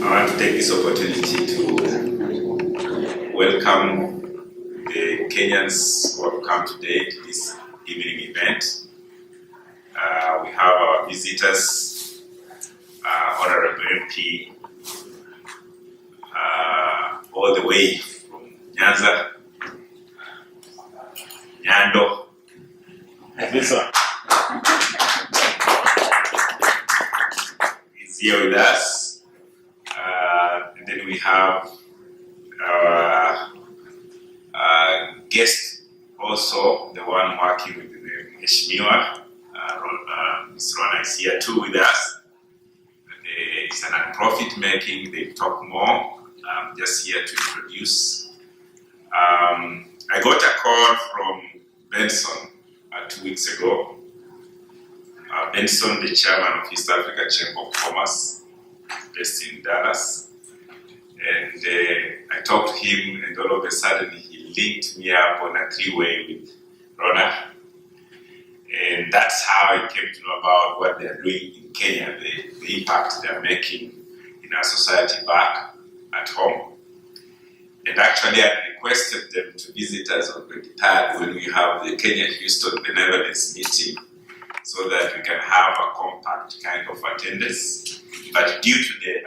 I want to take this opportunity to welcome the Kenyans who have come today to this evening event. We have our visitors, Honorable MP, all the way from Nyanza, Nyando. This one is here with us. And then we have our guest, also the one working with the Heshimiwa, Ms. Rona is here too with us. It's a non-profit making, they talk more. I'm just here to introduce. I got a call from Benson 2 weeks ago. Benson, the chairman of East Africa Chamber of Commerce, based in Dallas. And I talked to him, and all of a sudden he linked me up on a three-way with Rona. And that's how I came to know about what they're doing in Kenya, the impact they're making in our society back at home. And actually I requested them to visit us on the 23rd when we have the Kenya-Houston Benevolence meeting, so that we can have a compact kind of attendance. But due to the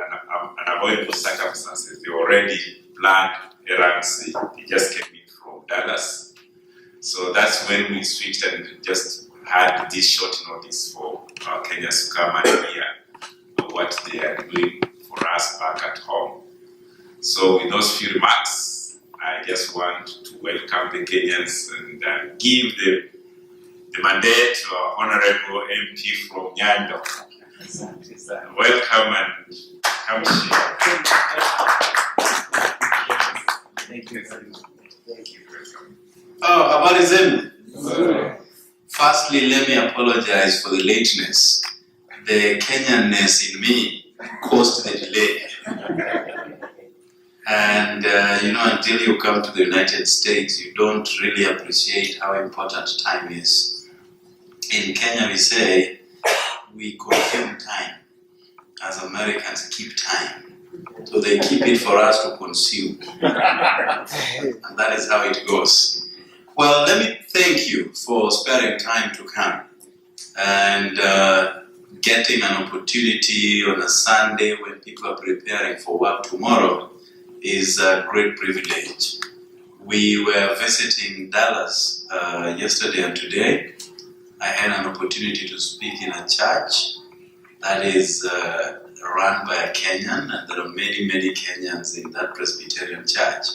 unavoidable circumstances, they already planned errands. They just came in from Dallas. So that's when we switched and just had this short notice for our Kenyans to come and hear what they are doing for us back at home. So with those few remarks, I just want to welcome the Kenyans and give the mandate to our Honorable MP from Nyando. Welcome and come share. Thank you. Thank you. Welcome. Oh, habari zenu. Firstly, let me apologize for the lateness. The Kenyanness in me caused the delay. And until you come to the United States, you don't really appreciate how important time is. In Kenya, we say, we consume time. As Americans, keep time. So they keep it for us to consume. And that is how it goes. Well, let me thank you for sparing time to come and getting an opportunity on a Sunday when people are preparing for work tomorrow is a great privilege. We were visiting Dallas yesterday and today. I had an opportunity to speak in a church that is run by a Kenyan, and there are many, many Kenyans in that Presbyterian church.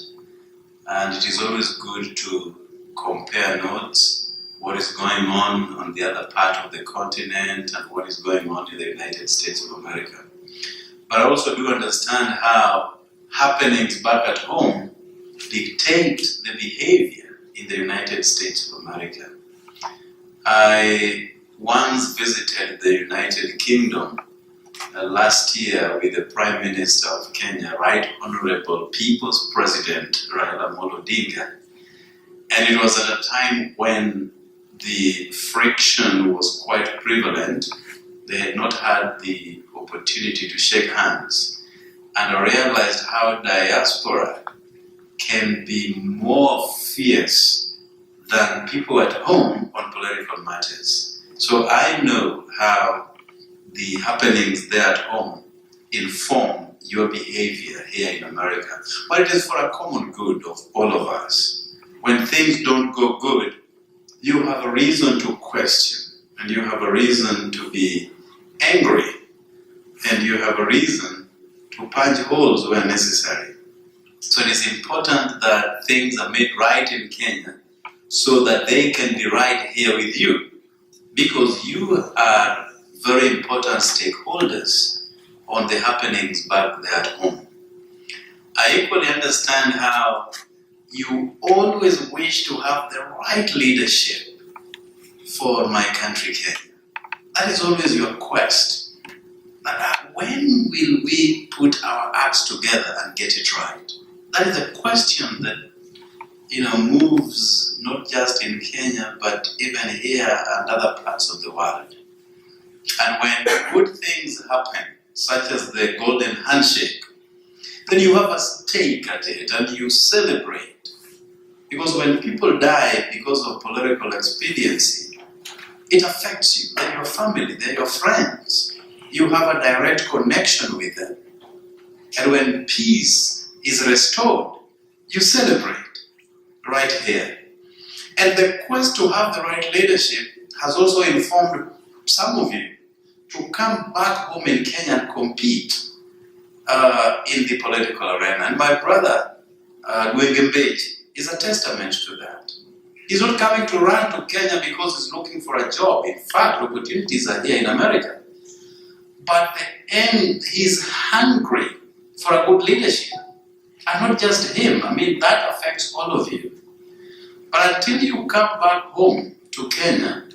And it is always good to compare notes, what is going on the other part of the continent and what is going on in the United States of America. But I also do understand how happenings back at home dictate the behavior in the United States of America. I once visited the United Kingdom last year with the Prime Minister of Kenya, Right Honorable People's President Raila Amolo Odinga. And it was at a time when the friction was quite prevalent. They had not had the opportunity to shake hands. And I realized how diaspora can be more fierce than people at home on political matters. So I know how the happenings there at home inform your behavior here in America. But it is for a common good of all of us. When things don't go good, you have a reason to question, and you have a reason to be angry, and you have a reason to punch holes where necessary. So it is important that things are made right in Kenya so that they can be right here with you, because you are very important stakeholders on the happenings back there at home. I equally understand how you always wish to have the right leadership for my country, Kenya. That is always your quest. But when will we put our acts together and get it right? That is a question that moves not just in Kenya, but even here and other parts of the world. And when good things happen, such as the golden handshake then you have a stake at it and you celebrate. Because when people die because of political expediency, it affects you. They're your family, they're your friends. You have a direct connection with them. And when peace is restored, you celebrate right here. And the quest to have the right leadership has also informed some of you to come back home in Kenya and compete in the political arena. And my brother, Dwenge is a testament to that. He's not coming to run to Kenya because he's looking for a job. In fact, opportunities are here in America. But the end, he's hungry for a good leadership. And not just him, I mean, that affects all of you. But until you come back home to Kenya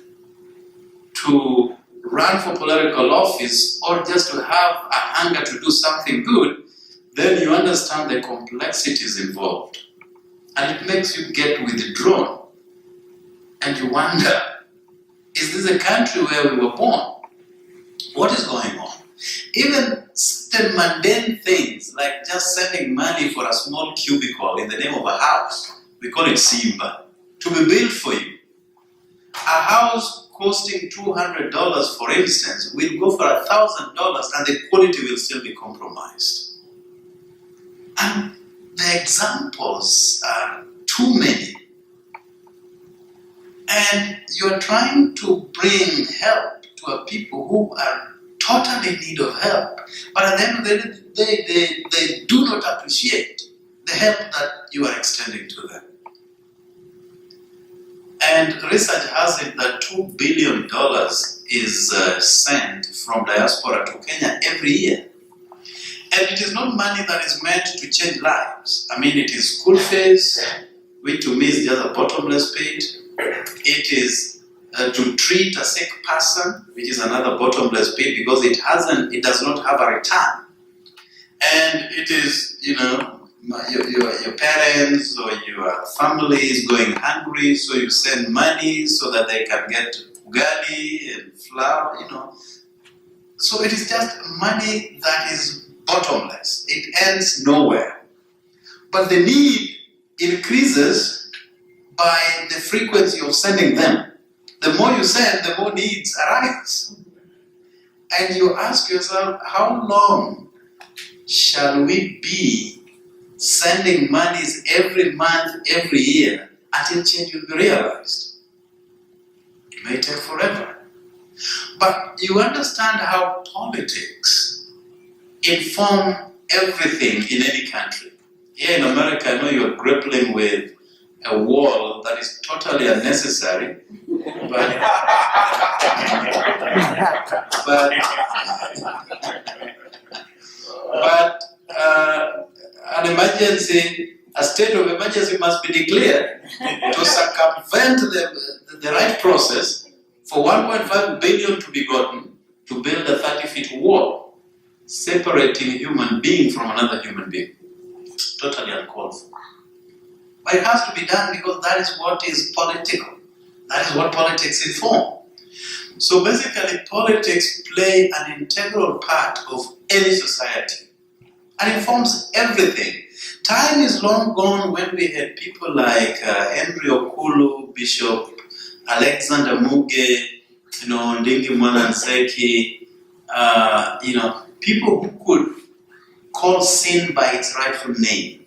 to run for political office or just to have a hunger to do something good, then you understand the complexities involved. And it makes you get withdrawn. And you wonder, is this a country where we were born? What is going on? Even certain mundane things like just sending money for a small cubicle in the name of a house, we call it Simba, to be built for you. A house costing $200, for instance, will go for $1,000 and the quality will still be compromised. And the examples are too many. And you're trying to bring help to a people who are totally in need of help. But at the end of the day, they do not appreciate the help that you are extending to them. And research has it that $2 billion is sent from diaspora to Kenya every year. And it is not money that is meant to change lives. I mean, it is school fees, which to me is just a bottomless pit. It is to treat a sick person, which is another bottomless pit because it does not have a return. And it is, your parents or your family is going hungry, so you send money so that they can get ugali and flour, So it is just money that is bottomless. It ends nowhere. But the need increases by the frequency of sending them. The more you send, the more needs arise. And you ask yourself, how long shall we be sending monies every month, every year, until change will be realized? It may take forever. But you understand how politics inform everything in any country. Here in America, I know you're grappling with a wall that is totally unnecessary, but an emergency, a state of emergency must be declared to circumvent the right process for 1.5 billion to be gotten to build a 30-foot wall separating a human being from another human being. Totally uncalled for. But it has to be done because that is what is political. That is what politics inform. So basically, politics play an integral part of any society and informs everything. Time is long gone when we had people like Henry Okulu, Bishop Alexander Muge, Ndingi Mwananseki, people who could call sin by its rightful name.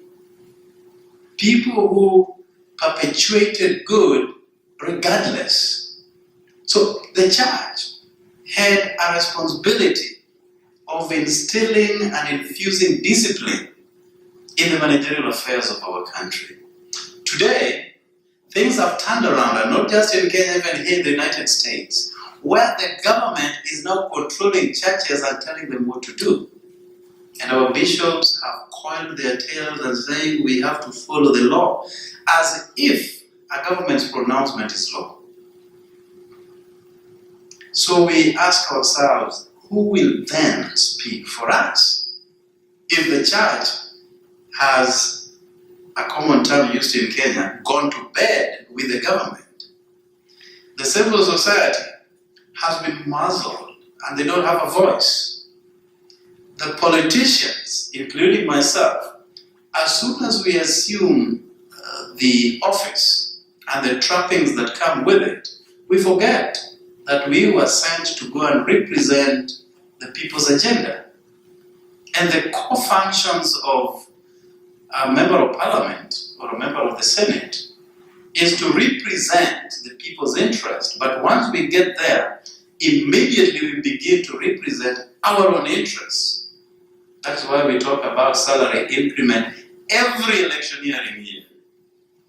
People who perpetuated good regardless. So the church had a responsibility of instilling and infusing discipline in the managerial affairs of our country. Today, things have turned around, and not just in Kenya, even here in the United States, where the government is now controlling churches and telling them what to do. And our bishops have coiled their tails and saying we have to follow the law, as if a government's pronouncement is law. So we ask ourselves, who will then speak for us? If the church has, a common term used in Kenya, gone to bed with the government, the civil society has been muzzled and they don't have a voice. the politicians, including myself, as soon as we assume the office and the trappings that come with it, we forget that we were sent to go and represent the people's agenda. And the core functions of a member of parliament or a member of the Senate is to represent the people's interest. But once we get there, immediately we begin to represent our own interests. That's why we talk about salary increment every electioneering year,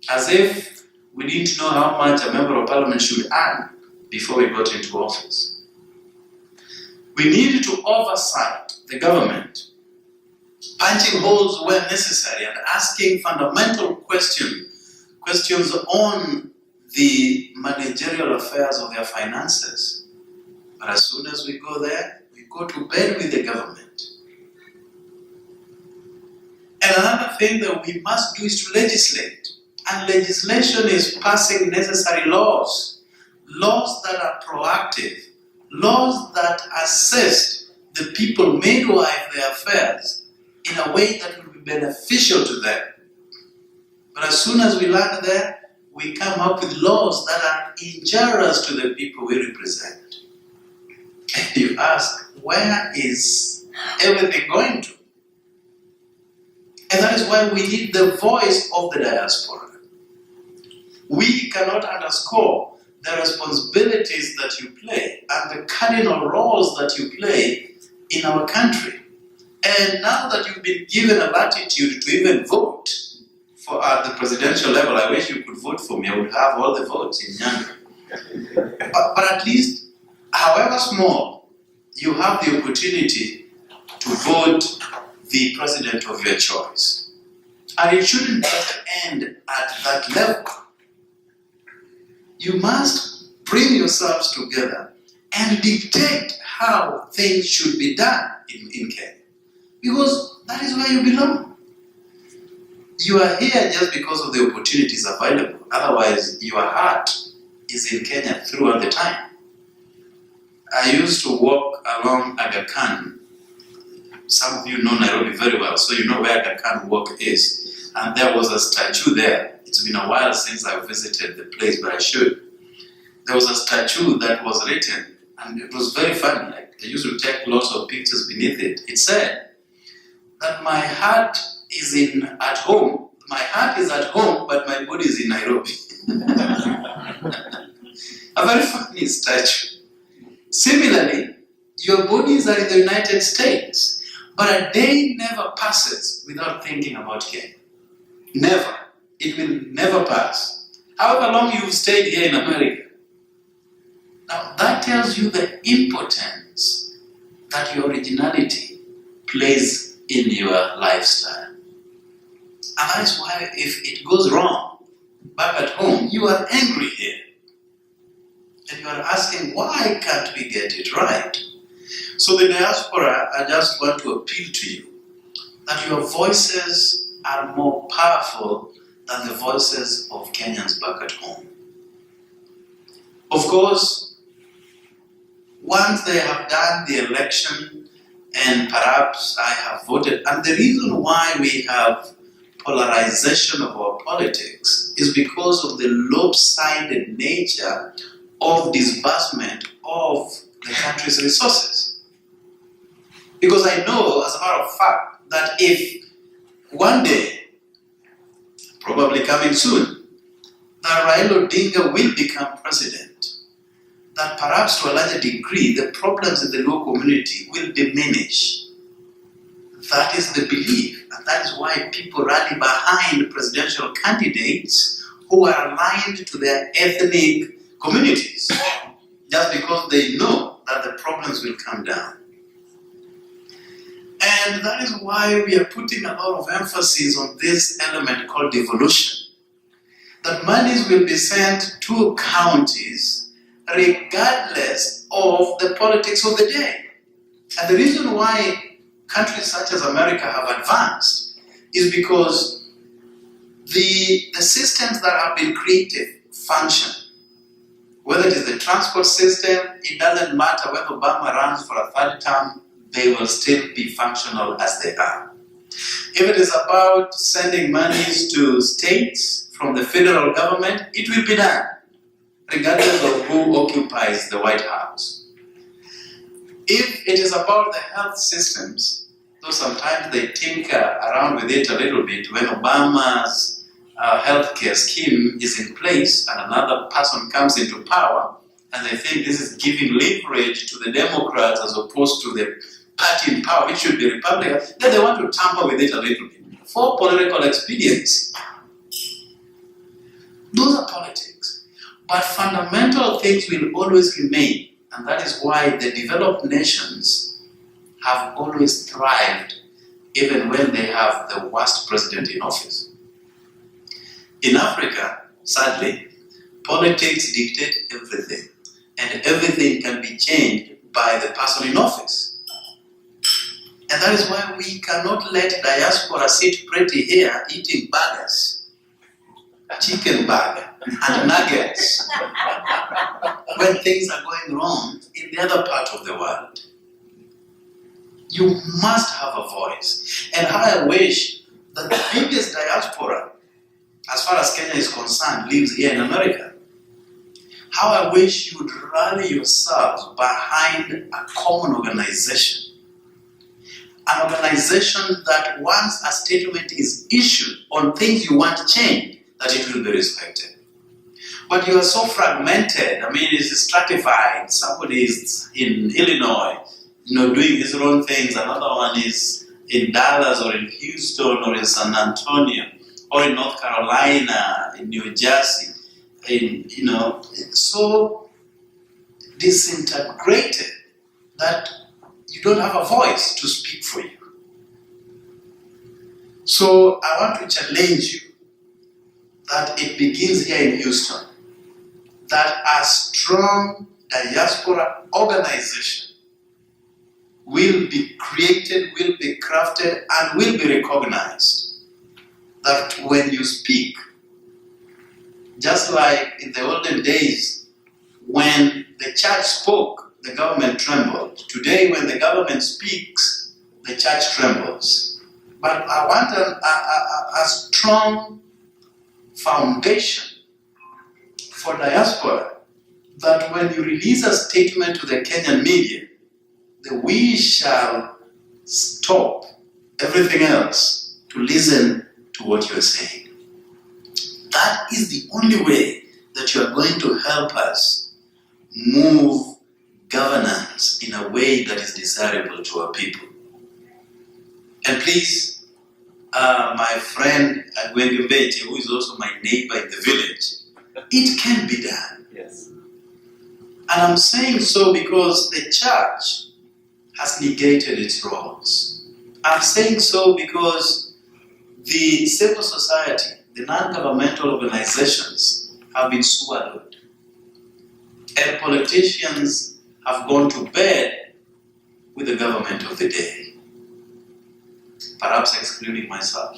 as if we didn't know how much a member of parliament should earn before we got into office. We need to oversight the government, punching holes where necessary and asking fundamental questions on the managerial affairs of their finances. But as soon as we go there, we go to bed with the government. And another thing that we must do is to legislate. And legislation is passing necessary laws. Laws that are proactive. Laws that assist the people midwife their affairs in a way that will be beneficial to them. But as soon as we land there, we come up with laws that are injurious to the people we represent. And you ask, where is everything going to? And that is why we need the voice of the diaspora. We cannot underscore the responsibilities that you play and the cardinal roles that you play in our country. And now that you've been given a latitude to even vote for at the presidential level, I wish you could vote for me. I would have all the votes in Nyanga. But at least, however small, you have the opportunity to vote the president of your choice. And it shouldn't just end at that level. You must bring yourselves together and dictate how things should be done in Kenya. Because that is where you belong. You are here just because of the opportunities available. Otherwise, your heart is in Kenya throughout the time. I used to walk along Aga Khan. Some of you know Nairobi very well, so you know where Aga Khan Walk is. And there was a statue there. It's been a while since I visited the place, but I should. There was a statue that was written, and it was very funny. Like, I used to take lots of pictures beneath it. It said that my heart is at home. My heart is at home, but my body is in Nairobi. A very funny statue. Similarly, your bodies are in the United States, but a day never passes without thinking about Kenya. Never. It will never pass. However long you've stayed here in America. Now that tells you the importance that your originality plays in your lifestyle. And that is why if it goes wrong back at home, you are angry here. And you are asking, why can't we get it right? So the diaspora, I just want to appeal to you that your voices are more powerful than the voices of Kenyans back at home. Of course, once they have done the election and perhaps I have voted, and the reason why we have polarization of our politics is because of the lopsided nature of disbursement of the country's resources. Because I know, as a matter of fact, that if one day, probably coming soon, that Raila Odinga will become president, that perhaps to a larger degree, the problems in the Luo community will diminish. That is the belief, and that is why people rally behind presidential candidates who are aligned to their ethnic communities, just because they know that the problems will come down. And that is why we are putting a lot of emphasis on this element called devolution. That monies will be sent to counties regardless of the politics of the day. And the reason why countries such as America have advanced is because the systems that have been created function. Whether it is the transport system, it doesn't matter whether Obama runs for a third term, they will still be functional as they are. If it is about sending monies to states from the federal government, it will be done, regardless of who occupies the White House. If it is about the health systems, though sometimes they tinker around with it a little bit, when Obama's healthcare scheme is in place and another person comes into power, and they think this is giving leverage to the Democrats as opposed to the party in power, which should be Republican, then they want to tamper with it a little bit for political expediency. Those are politics. But fundamental things will always remain, and that is why the developed nations have always thrived even when they have the worst president in office. In Africa, sadly, politics dictate everything, and everything can be changed by the person in office. And that is why we cannot let diaspora sit pretty here eating burgers, chicken burger, and nuggets when things are going wrong in the other part of the world. You must have a voice. And how I wish that the biggest diaspora, as far as Kenya is concerned, lives here in America. How I wish you would rally yourselves behind a common organization. An organization that once a statement is issued on things you want changed, that it will be respected. But you are so fragmented. I mean, it's stratified. Somebody is in Illinois, doing his own things. Another one is in Dallas or in Houston or in San Antonio or in North Carolina, in New Jersey. It's so disintegrated that you don't have a voice to speak for you. So I want to challenge you that it begins here in Houston, that a strong diaspora organization will be created, will be crafted, and will be recognized. That when you speak, just like in the olden days, when the church spoke, the government trembled. Today, when the government speaks, the church trembles. But I want a strong foundation for diaspora, that when you release a statement to the Kenyan media, that we shall stop everything else to listen to what you are saying. That is the only way that you are going to help us move governance in a way that is desirable to our people. And please, my friend Agwenge Mbete, who is also my neighbor in the village, it can be done. Yes. And I'm saying so because the church has negated its roles. I'm saying so because the civil society, the non-governmental organizations have been swallowed. And politicians have gone to bed with the government of the day. Perhaps excluding myself.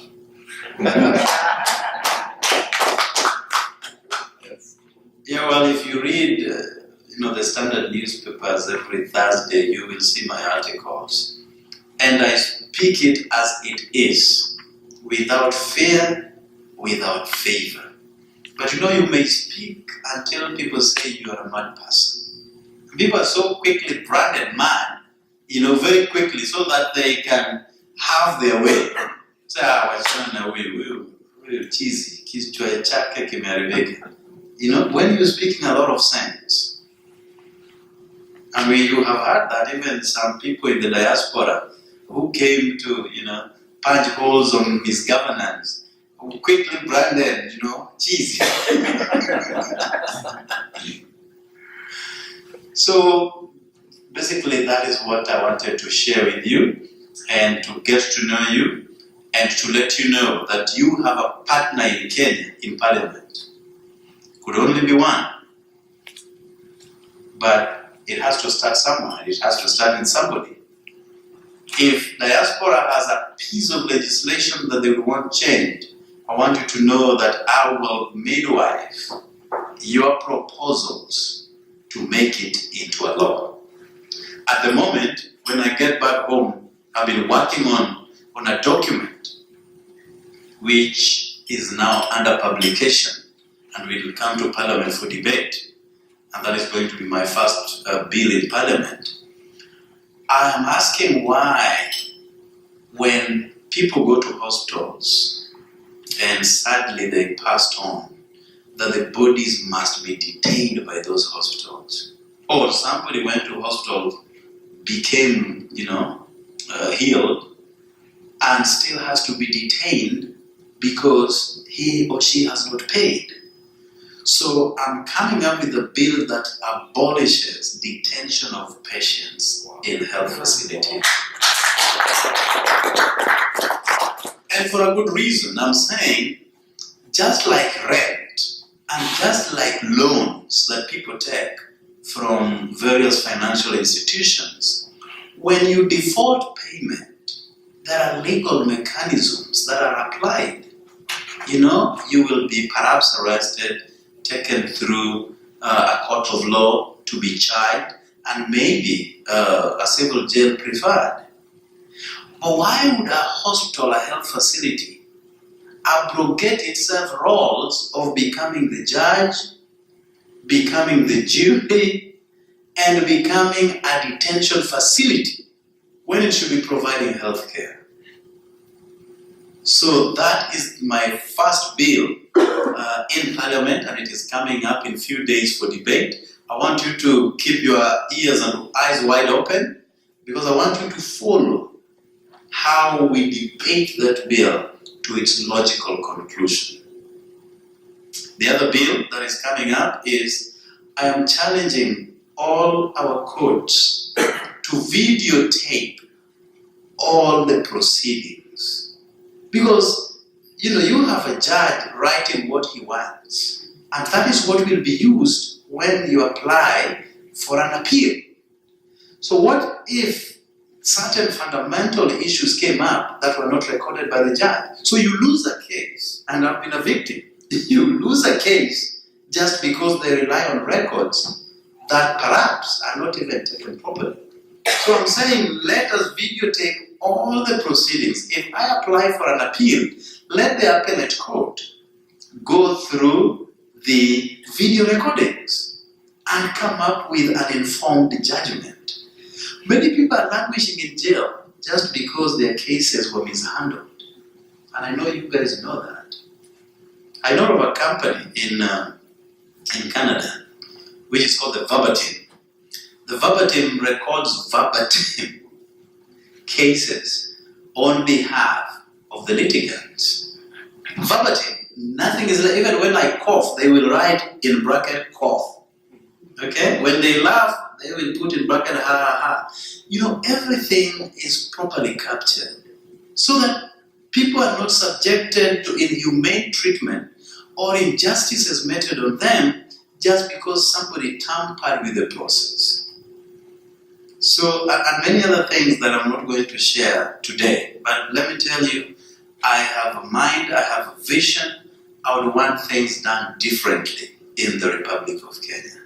Yeah, well, if you read the standard newspapers every Thursday, you will see my articles. And I speak it as it is, without fear, without favor. But you may speak until people say you are a mad person. People are so quickly branded mad, very quickly, so that they can have their way. Say, wachana wewe cheesy, kichwa chake kimeharibika. When you're speaking a lot of sense. I mean, you have heard that even some people in the diaspora who came to, punch holes on his governance, who quickly branded, cheesy. So, basically, that is what I wanted to share with you, and to get to know you, and to let you know that you have a partner in Kenya, in Parliament. Could only be one. But it has to start somewhere. It has to start in somebody. If diaspora has a piece of legislation that they want changed, I want you to know that I will midwife your proposals to make it into a law. At the moment, when I get back home, I've been working on a document which is now under publication and will come to Parliament for debate. And that is going to be my first bill in Parliament. I am asking why, when people go to hospitals and sadly they passed on, that the bodies must be detained by those hospitals. Or somebody went to hospital, became, healed, and still has to be detained because he or she has not paid. So I'm coming up with a bill that abolishes detention of patients in health facilities. And for a good reason. I'm saying, just like rent and just like loans that people take from various financial institutions, when you default payment, there are legal mechanisms that are applied. You will be perhaps arrested, taken through a court of law to be tried, and maybe a civil jail preferred. But why would a hospital, a health facility, abrogate itself roles of becoming the judge, becoming the jury, and becoming a detention facility when it should be providing health care? So that is my first bill in Parliament, and it is coming up in a few days for debate. I want you to keep your ears and eyes wide open, because I want you to follow how we debate that bill to its logical conclusion. The other bill that is coming up is, I am challenging all our courts to videotape all the proceedings. Because, you have a judge writing what he wants, and that is what will be used when you apply for an appeal. So what if certain fundamental issues came up that were not recorded by the judge? So you lose a case, and I've been a victim. You lose a case just because they rely on records that perhaps are not even taken properly. So I'm saying, let us videotape all the proceedings. If I apply for an appeal, let the appellate court go through the video recordings and come up with an informed judgment. Many people are languishing in jail just because their cases were mishandled. And I know you guys know that. I know of a company in Canada which is called the Verbatim. The Verbatim records verbatim cases on behalf of the litigants. Verbatim. Nothing is, even when I cough, they will write in bracket cough. Okay? When they laugh, they will put in bracket ha ha ha. Everything is properly captured so that people are not subjected to inhumane treatment or injustices meted on them just because somebody tampered with the process. So, and many other things that I'm not going to share today. But let me tell you, I have a mind, I have a vision. I would want things done differently in the Republic of Kenya.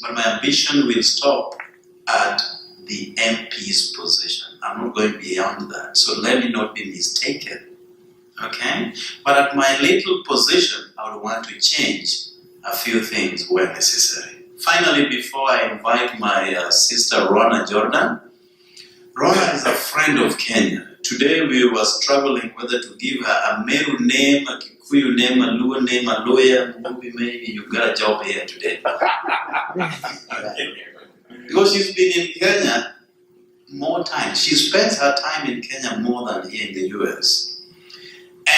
But my ambition will stop at the MP's position. I'm not going beyond that. So let me not be mistaken. Okay? But at my little position, I would want to change a few things where necessary. Finally, before I invite my sister Rona Jordan, Rona is a friend of Kenya. Today we were struggling whether to give her a Meru name, a Kikuyu name, a Luo name, a lawyer. Maybe you got a job here today. Because she's been in Kenya more times. She spends her time in Kenya more than here in the US.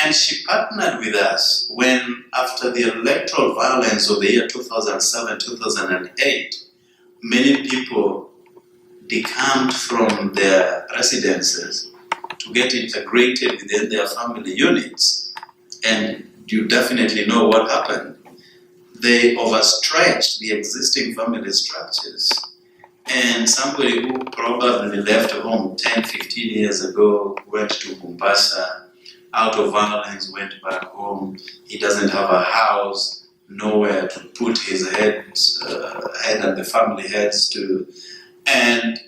And she partnered with us when, after the electoral violence of the year 2007-2008, many people decamped from their residences to get integrated within their family units. And you definitely know what happened. They overstretched the existing family structures. And somebody who probably left home 10, 15 years ago went to Mombasa, out of violence, went back home. He doesn't have a house, nowhere to put his head and the family heads to. and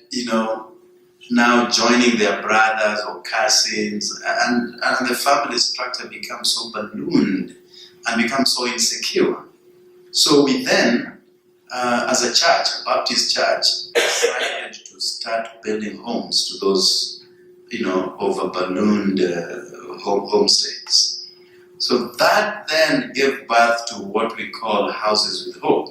now joining their brothers or cousins, and the family structure becomes so ballooned and becomes so insecure. So we then, as a church, a Baptist church, decided to start building homes to those, over ballooned homestays. So that then gave birth to what we call Houses with Hope,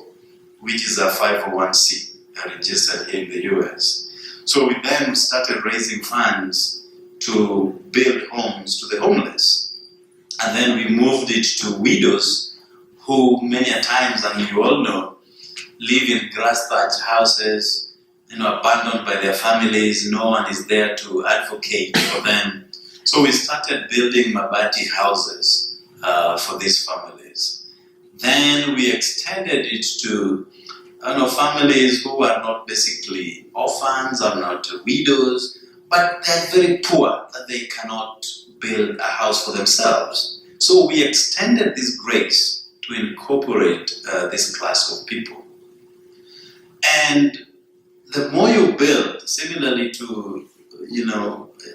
which is a 501c registered here in the US. So we then started raising funds to build homes to the homeless. And then we moved it to widows who many a times, and you all know, live in grass-thatched houses, abandoned by their families. No one is there to advocate for them. So we started building mabati houses for these families. Then we extended it to families who are not basically orphans, are not widows, but they're very poor that they cannot build a house for themselves. So we extended this grace to incorporate this class of people. And the more you build, similarly to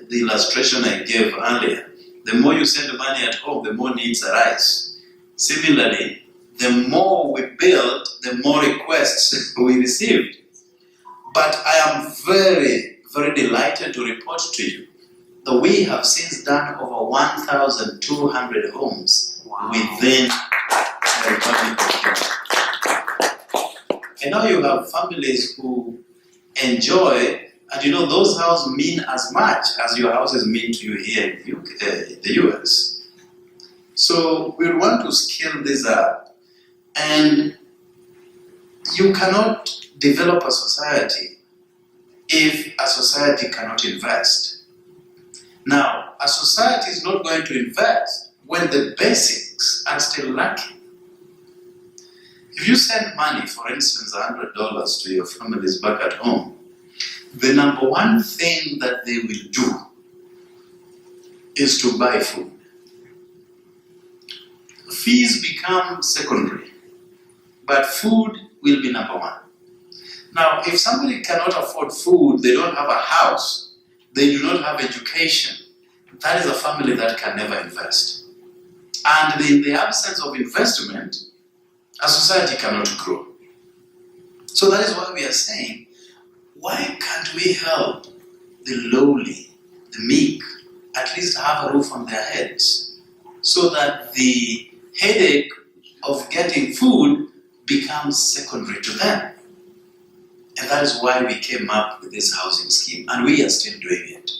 the illustration I gave earlier, the more you send money at home, the more needs arise. Similarly, the more we build, the more requests we received. But I am very, very delighted to report to you that we have since done over 1,200 homes within the Republic of Kenya. And now you have families who enjoy, and those houses mean as much as your houses mean to you here in the US. So we want to scale this up. And you cannot develop a society if a society cannot invest. Now, a society is not going to invest when the basics are still lacking. If you send money, for instance, $100 to your families back at home, the number one thing that they will do is to buy food. Fees become secondary, but food will be number one. Now, if somebody cannot afford food, they don't have a house, they do not have education, that is a family that can never invest. And in the absence of investment, a society cannot grow. So that is why we are saying, why can't we help the lowly, the meek, at least have a roof on their heads, so that the headache of getting food becomes secondary to them. And that is why we came up with this housing scheme, and we are still doing it.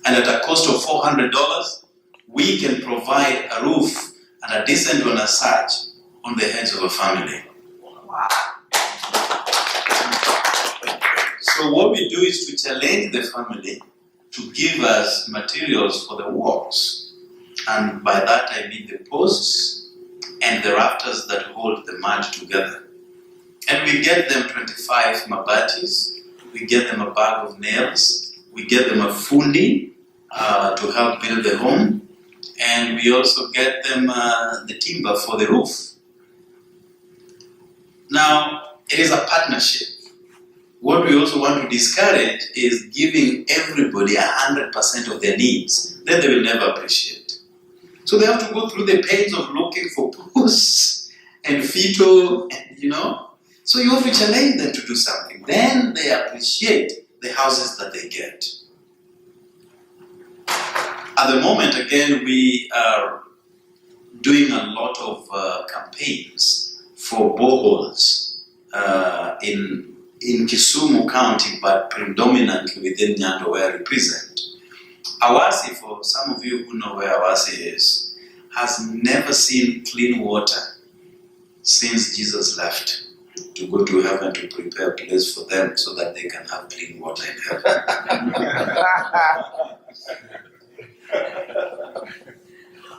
And at a cost of $400, we can provide a roof and a decent one as such on the heads of a family. Wow. So what we do is to challenge the family to give us materials for the walls. And by that I mean the posts and the rafters that hold the mud together. And we get them 25 mabatis, we get them a bag of nails, we get them a fundi to help build the home, and we also get them the timber for the roof. Now, it is a partnership. What we also want to discourage is giving everybody 100% of their needs. Then they will never appreciate. So they have to go through the pains of looking for posts and fetal, and So you have to challenge them to do something. Then they appreciate the houses that they get. At the moment, again, we are doing a lot of campaigns for boreholes in Kisumu County, but predominantly within Nyando, where I represent. Awasi, for some of you who know where Awasi is, has never seen clean water since Jesus left to go to heaven to prepare a place for them so that they can have clean water in heaven.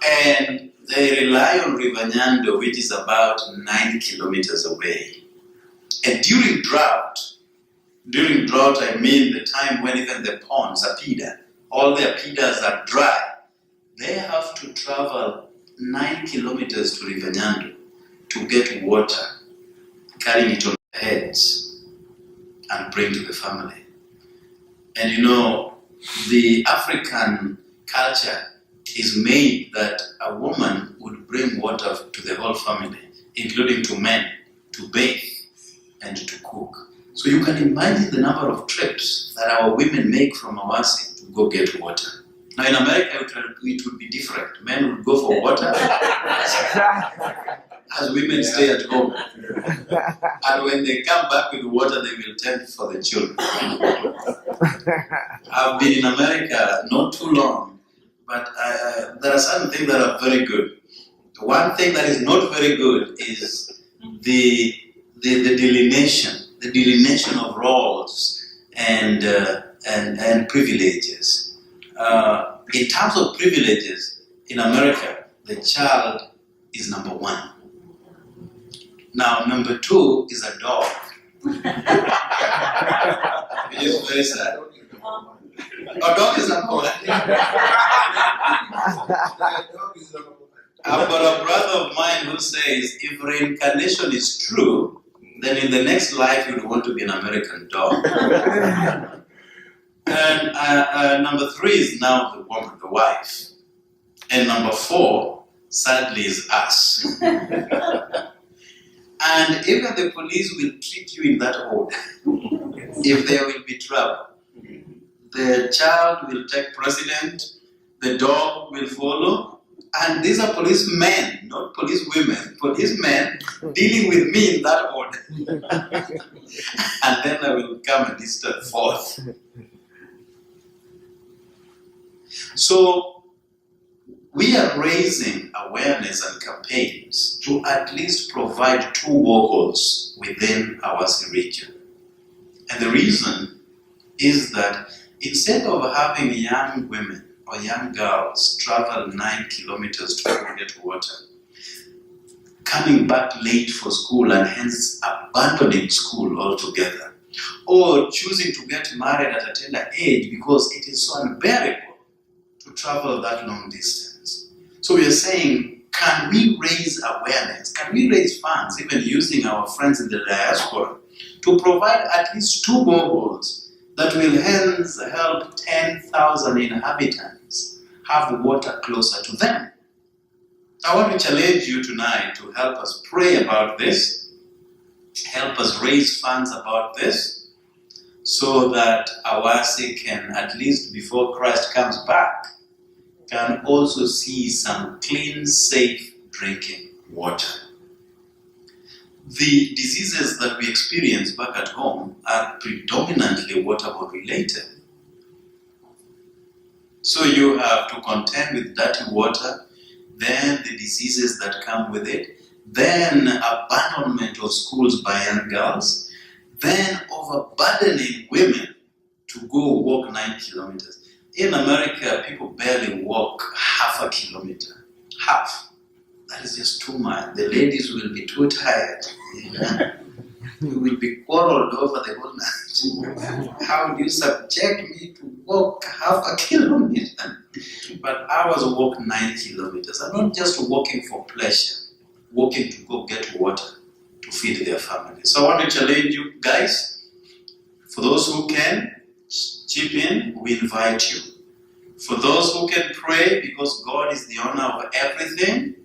And they rely on River Nyando, which is about 9 kilometers away. And during drought I mean the time when even the ponds, apida, all their apidas are dry, they have to travel 9 kilometers to River Nyando to get water, carrying it on their heads. and bring to the family. And you know, the African culture is made that a woman would bring water to the whole family, including to men, to bathe and to cook. So you can imagine the number of trips that our women make from Awasi to go get water. Now in America, it would be different. Men would go for water as women stay at home. And when they come back with water, they will tend for the children. I've been in America not too long, but there are certain things that are very good. The one thing that is not very good is the delineation of roles and privileges. In terms of privileges, in America, the child is number one. Now, number two is a dog. It is very sad. A dog is number one. I've got a brother of mine who says if reincarnation is true, then in the next life you'd want to be an American dog. And number three is now the woman, the wife. And number four, sadly, is us. And even the police will treat you in that order. If there will be trouble, the child will take precedent, the dog will follow, and these are policemen, not policewomen, policemen dealing with me in that order. And then I will come a distant fourth. So we are raising awareness and campaigns to at least provide 2 boreholes within our region. And the reason is that instead of having young women or young girls travel 9 kilometers to go get water, coming back late for school and hence abandoning school altogether, or choosing to get married at a tender age because it is so unbearable to travel that long distance. So we are saying, can we raise awareness? Can we raise funds, even using our friends in the diaspora, to provide at least 2 boreholes that will hence help 10,000 inhabitants have water closer to them? I want to challenge you tonight to help us pray about this, help us raise funds about this, so that Awasi can, at least before Christ comes back, can also see some clean, safe drinking water. The diseases that we experience back at home are predominantly waterborne related. So you have to contend with dirty water, then the diseases that come with it, then abandonment of schools by young girls, then overburdening women to go walk 9 kilometers. In America, people barely walk half a kilometer. Half. That is just too much. The ladies will be too tired. We will be quarreled over the whole night. How do you subject me to walk half a kilometer? But ours walk 9 kilometers. And not just walking for pleasure, walking to go get water to feed their family. So I want to challenge you guys. For those who can chip in, we invite you. For those who can pray, because God is the owner of everything,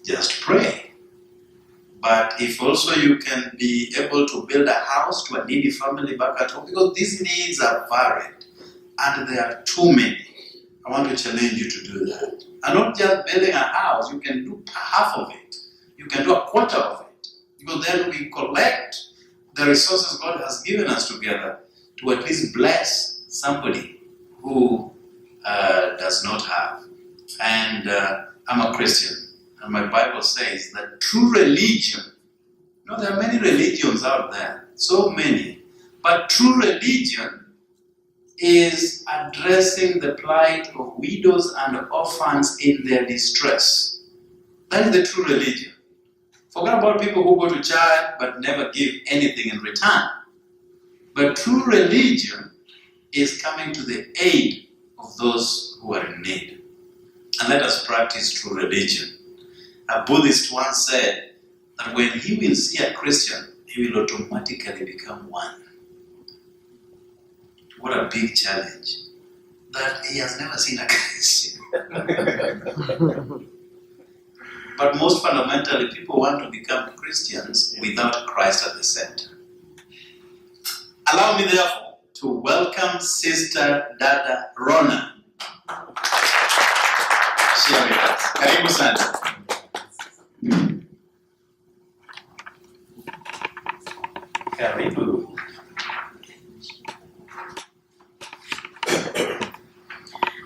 just pray. But if also you can be able to build a house to a needy family back at home, because these needs are varied and there are too many. I want to challenge you to do that. And not just building a house, you can do half of it. You can do a quarter of it. Because then we collect the resources God has given us together to at least bless somebody who does not have. And I'm a Christian. And my Bible says that true religion, there are many religions out there, so many, but true religion is addressing the plight of widows and orphans in their distress. That is the true religion. Forget about people who go to church but never give anything in return. But true religion is coming to the aid of those who are in need. And let us practice true religion. A Buddhist once said that when he will see a Christian, he will automatically become one. what a big challenge, that he has never seen a Christian. But most fundamentally, people want to become Christians without Christ at the center. Allow me, therefore, to welcome Sister Dada Rona. Share with us. Karibu sana. Karibu.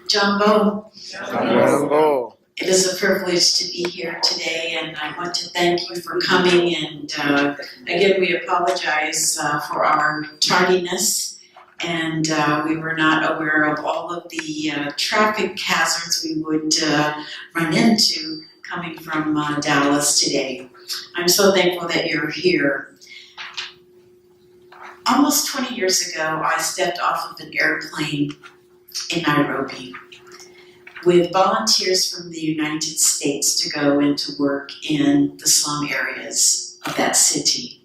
Jambo. Jambo. It is a privilege to be here today, and I want to thank you for coming. And again, we apologize for our tardiness, and we were not aware of all of the traffic hazards we would run into coming from Dallas today. I'm so thankful that you're here. Almost 20 years ago, I stepped off of an airplane in Nairobi with volunteers from the United States to go into work in the slum areas of that city.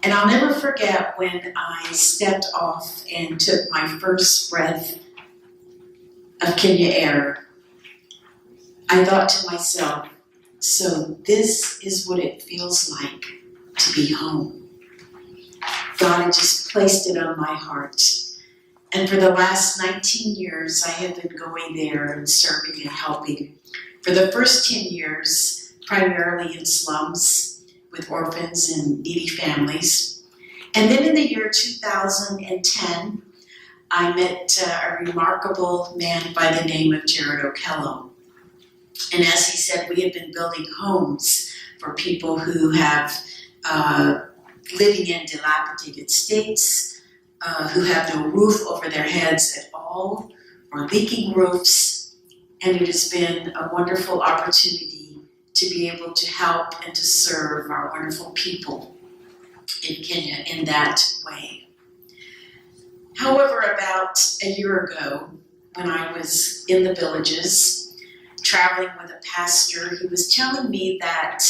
And I'll never forget when I stepped off and took my first breath of Kenya air. I thought to myself, so this is what it feels like to be home. God had just placed it on my heart. And for the last 19 years, I have been going there and serving and helping. For the first 10 years, primarily in slums with orphans and needy families. And then in the year 2010, I met a remarkable man by the name of Jared Okello. And as he said, we have been building homes for people who have living in dilapidated states, who have no roof over their heads at all, or leaking roofs. And it has been a wonderful opportunity to be able to help and to serve our wonderful people in Kenya in that way. However, about a year ago, when I was in the villages, traveling with a pastor, he was telling me that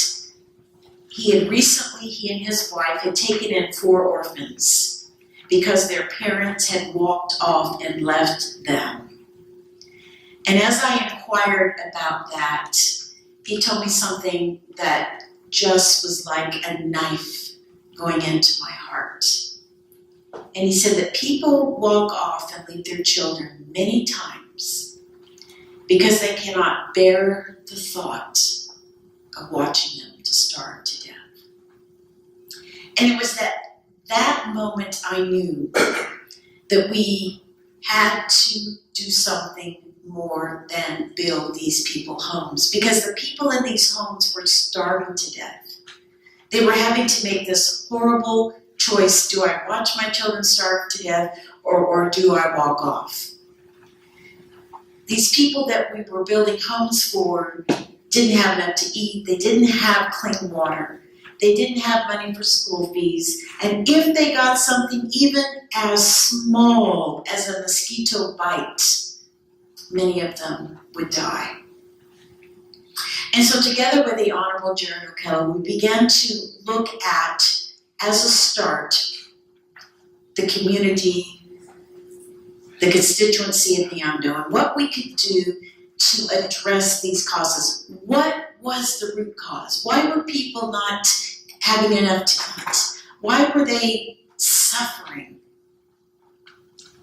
he and his wife had taken in 4 orphans because their parents had walked off and left them. And as I inquired about that, he told me something that just was like a knife going into my heart. And he said that people walk off and leave their children many times because they cannot bear the thought of watching them to starve to death. And it was that moment I knew that we had to do something more than build these people homes, because the people in these homes were starving to death. They were having to make this horrible choice: do I watch my children starve to death, or do I walk off? These people that we were building homes for didn't have enough to eat. They didn't have clean water. They didn't have money for school fees. And if they got something even as small as a mosquito bite, many of them would die. And so together with the Honorable Jared Okello, we began to look at, as a start, the community, the constituency of Nyando, and what we could do to address these causes. What was the root cause? Why were people not having enough to eat? Why were they suffering?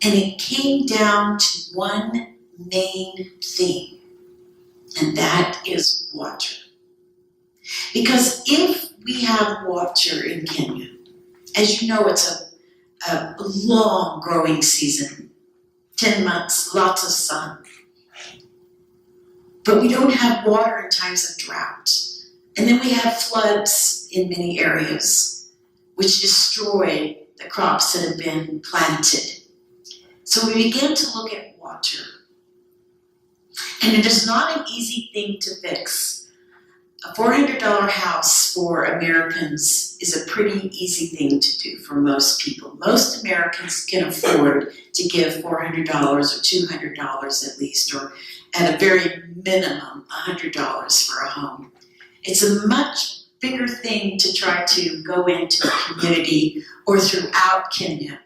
And it came down to one main thing, and that is water. Because if we have water in Kenya, as you know, it's a long growing season, 10 months, lots of sun. But we don't have water in times of drought. And then we have floods in many areas, which destroy the crops that have been planted. So we began to look at water. And it is not an easy thing to fix. A $400 house for Americans is a pretty easy thing to do for most people. Most Americans can afford to give $400 or $200 at least, or at a very minimum, $100 for a home. It's a much bigger thing to try to go into a community or throughout Kenya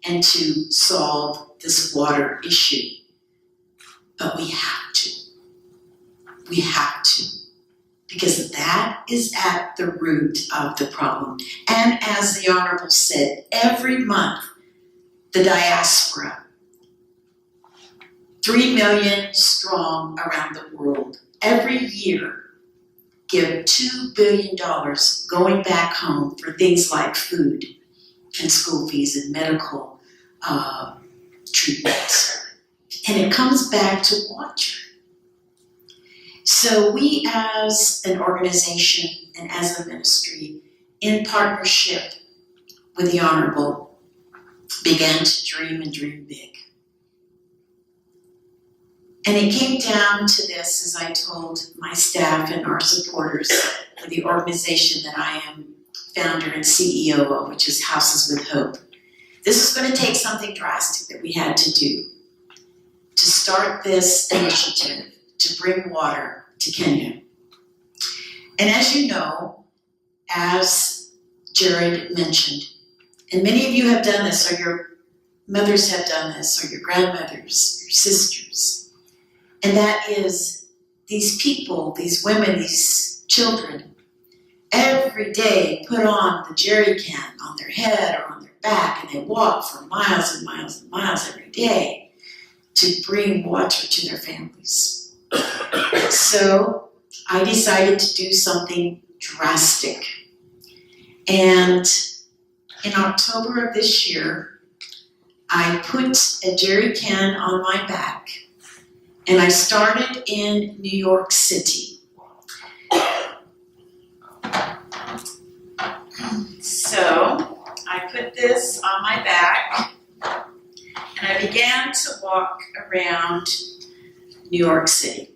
and to solve this water issue. But we have to. We have to. Because that is at the root of the problem. And as the Honorable said, every month, the diaspora, 3 million strong around the world, every year give $2 billion going back home for things like food and school fees and medical treatments. And it comes back to water. So we as an organization and as a ministry, in partnership with the Honorable, began to dream and dream big. And it came down to this, as I told my staff and our supporters of the organization that I am founder and CEO of, which is Houses with Hope. This was going to take something drastic that we had to do to start this initiative to bring water to Kenya. And as you know, as Jared mentioned, and many of you have done this, or your mothers have done this, or your grandmothers, your sisters, and that is these people, these women, these children, every day put on the jerry can on their head or on their back, and they walk for miles and miles and miles every day to bring water to their families. So I decided to do something drastic. And in October of this year, I put a jerry can on my back, and I started in New York City. So I put this on my back, and I began to walk around New York City.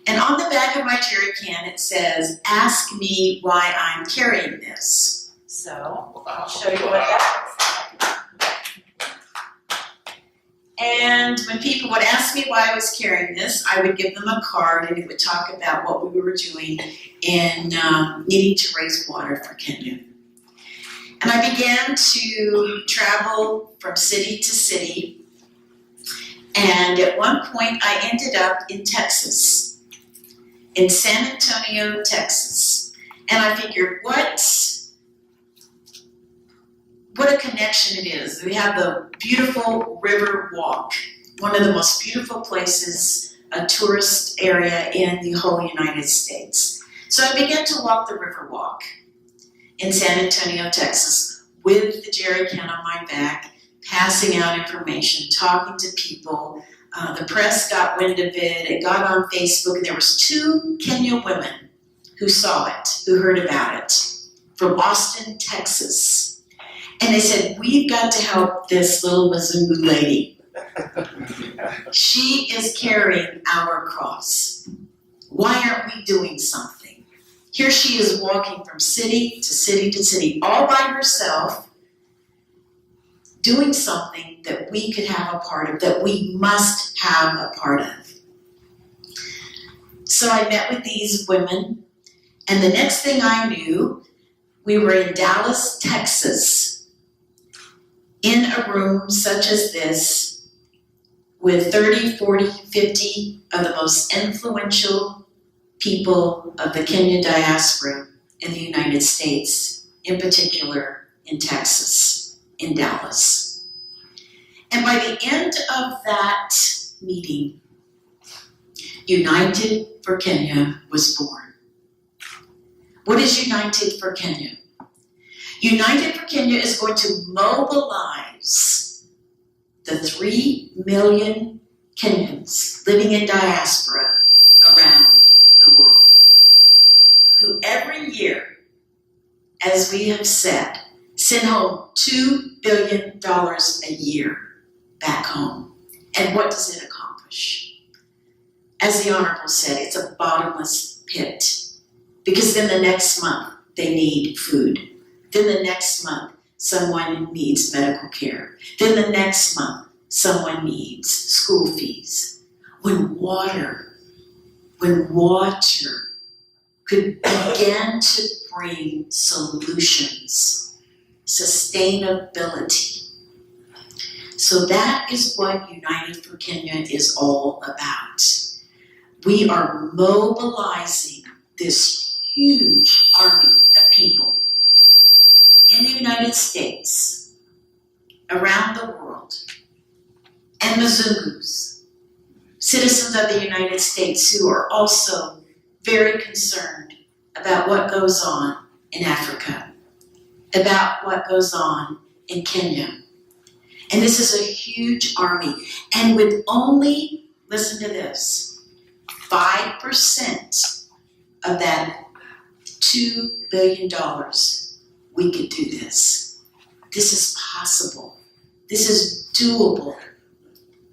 And on the back of my jerry can, it says, "Ask me why I'm carrying this." So I'll show you what that looks like. And when people would ask me why I was carrying this, I would give them a card, and it would talk about what we were doing in needing to raise water for Kenya. And I began to travel from city to city. And at one point, I ended up in Texas, in San Antonio, Texas. And I figured, what a connection it is. We have the beautiful River Walk, one of the most beautiful places, a tourist area in the whole United States. So I began to walk the River Walk in San Antonio, Texas, with the jerry can on my back, passing out information, talking to people. The press got wind of it. It got on Facebook, and there was 2 Kenyan women who saw it, who heard about it, from Austin, Texas. And they said, "We've got to help this little Mzungu lady. She is carrying our cross. Why aren't we doing something?" Here she is walking from city to city to city, all by herself, doing something that we could have a part of, that we must have a part of. So I met with these women, and the next thing I knew, we were in Dallas, Texas, in a room such as this, with 30, 40, 50 of the most influential people of the Kenyan diaspora in the United States, in particular in Texas, in Dallas. And by the end of that meeting, United for Kenya was born. What is United for Kenya? United for Kenya is going to mobilize the 3 million Kenyans living in diaspora around the world, who every year, as we have said, send home $2 billion a year back home. And what does it accomplish? As the Honorable said, it's a bottomless pit, because then the next month they need food. Then the next month someone needs medical care. Then the next month someone needs school fees. When water could begin to bring solutions, sustainability, So that is what United for Kenya is all about. We are mobilizing this huge army of people in the United States, around the world, and Mzungus, citizens of the United States who are also very concerned about what goes on in Africa, about what goes on in Kenya. And this is a huge army. And with only, listen to this, 5% of that $2 billion, we could do this. This is possible. This is doable.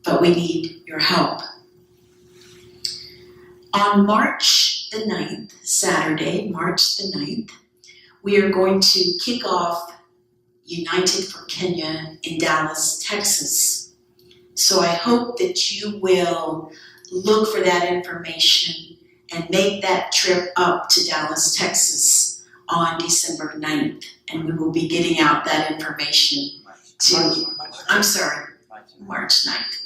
But we need your help. On March the 9th, Saturday, March the 9th, we are going to kick off United for Kenya in Dallas, Texas. So I hope that you will look for that information and make that trip up to Dallas, Texas on December 9th. And we will be getting out that information to, March 9th,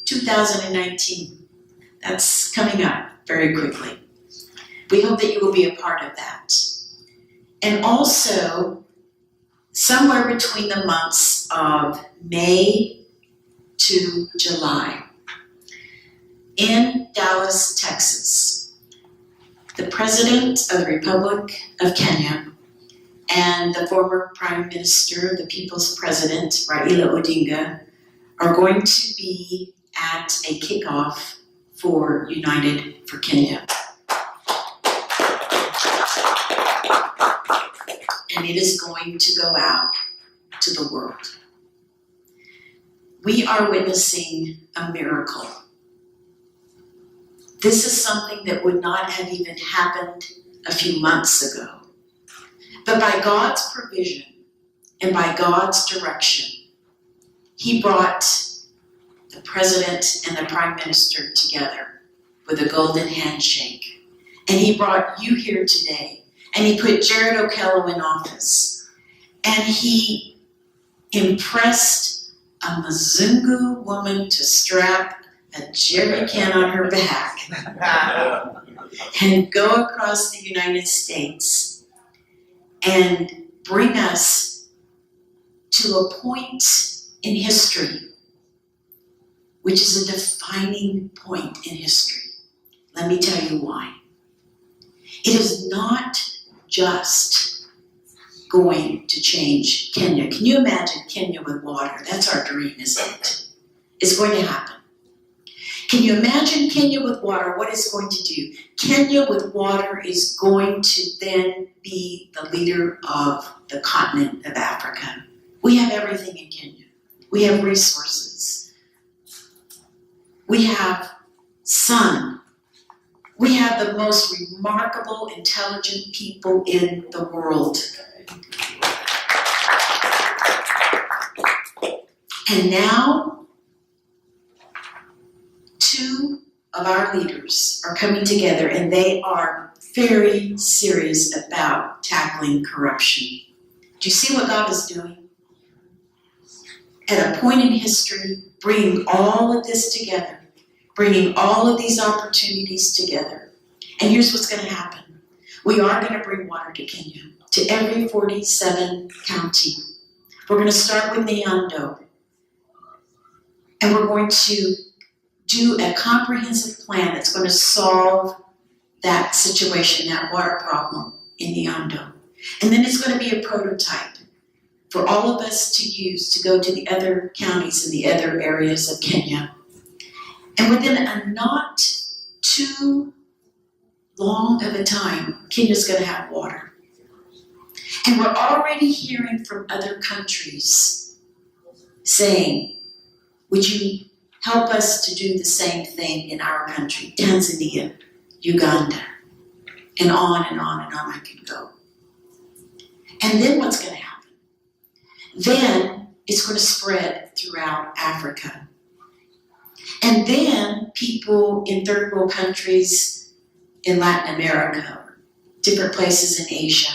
2019. That's coming up very quickly. We hope that you will be a part of that. And also, somewhere between the months of May to July, in Dallas, Texas, the President of the Republic of Kenya and the former Prime Minister, the People's President, Raila Odinga, are going to be at a kickoff for United for Kenya. And it is going to go out to the world. We are witnessing a miracle. This is something that would not have even happened a few months ago. But by God's provision and by God's direction, He brought the President and the Prime Minister together with a golden handshake. And He brought you here today. And He put Jared Okello in office. And He impressed a Mzungu woman to strap a jerry can on her back and go across the United States and bring us to a point in history, which is a defining point in history. Let me tell you why. It is not just going to change Kenya. Can you imagine Kenya with water? That's our dream, isn't it? It's going to happen. Can you imagine Kenya with water? What it's going to do? Kenya with water is going to then be the leader of the continent of Africa. We have everything in Kenya. We have resources. We have sun. We have the most remarkable, intelligent people in the world. And now, two of our leaders are coming together, and they are very serious about tackling corruption. Do you see what God is doing? At a point in history, bringing all of this together, bringing all of these opportunities together. And here's what's going to happen. We are going to bring water to Kenya, to every 47 county. We're going to start with Nyando. And we're going to do a comprehensive plan that's going to solve that situation, that water problem in Nyando. And then it's going to be a prototype for all of us to use to go to the other counties and the other areas of Kenya. And within a not too long of a time, Kenya's going to have water. And we're already hearing from other countries saying, would you help us to do the same thing in our country? Tanzania, Uganda, and on and on and on I can go. And then what's going to happen? Then it's going to spread throughout Africa. And then people in third world countries in Latin America, different places in Asia,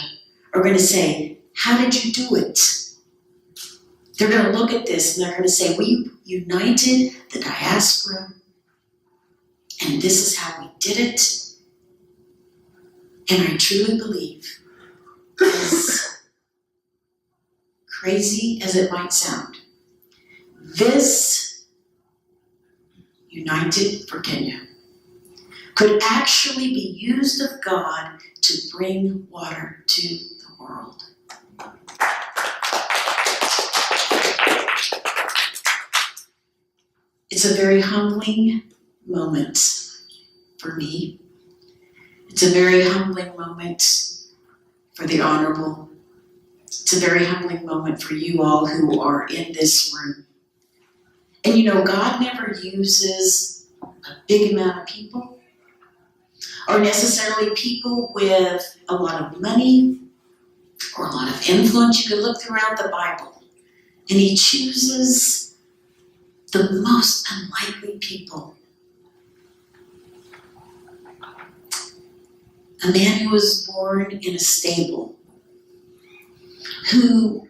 are going to say, how did you do it? They're going to look at this and they're going to say, we united the diaspora, and this is how we did it. And I truly believe, as crazy as it might sound, this United for Kenya could actually be used of God to bring water to the world. It's a very humbling moment for me. It's a very humbling moment for the Honorable. It's a very humbling moment for you all who are in this room. And you know, God never uses a big amount of people, or necessarily people with a lot of money or a lot of influence. You can look throughout the Bible, and He chooses the most unlikely people. A man who was born in a stable, who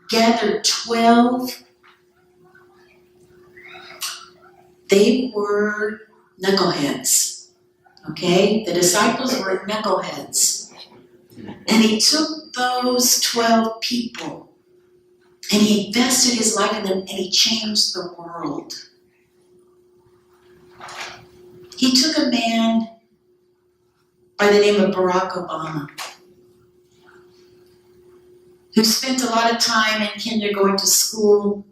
gathered 12. They were knuckleheads, okay? The disciples were knuckleheads. And He took those 12 people and He invested His life in them, and He changed the world. He took a man by the name of Barack Obama, who spent a lot of time in Kenya going to school,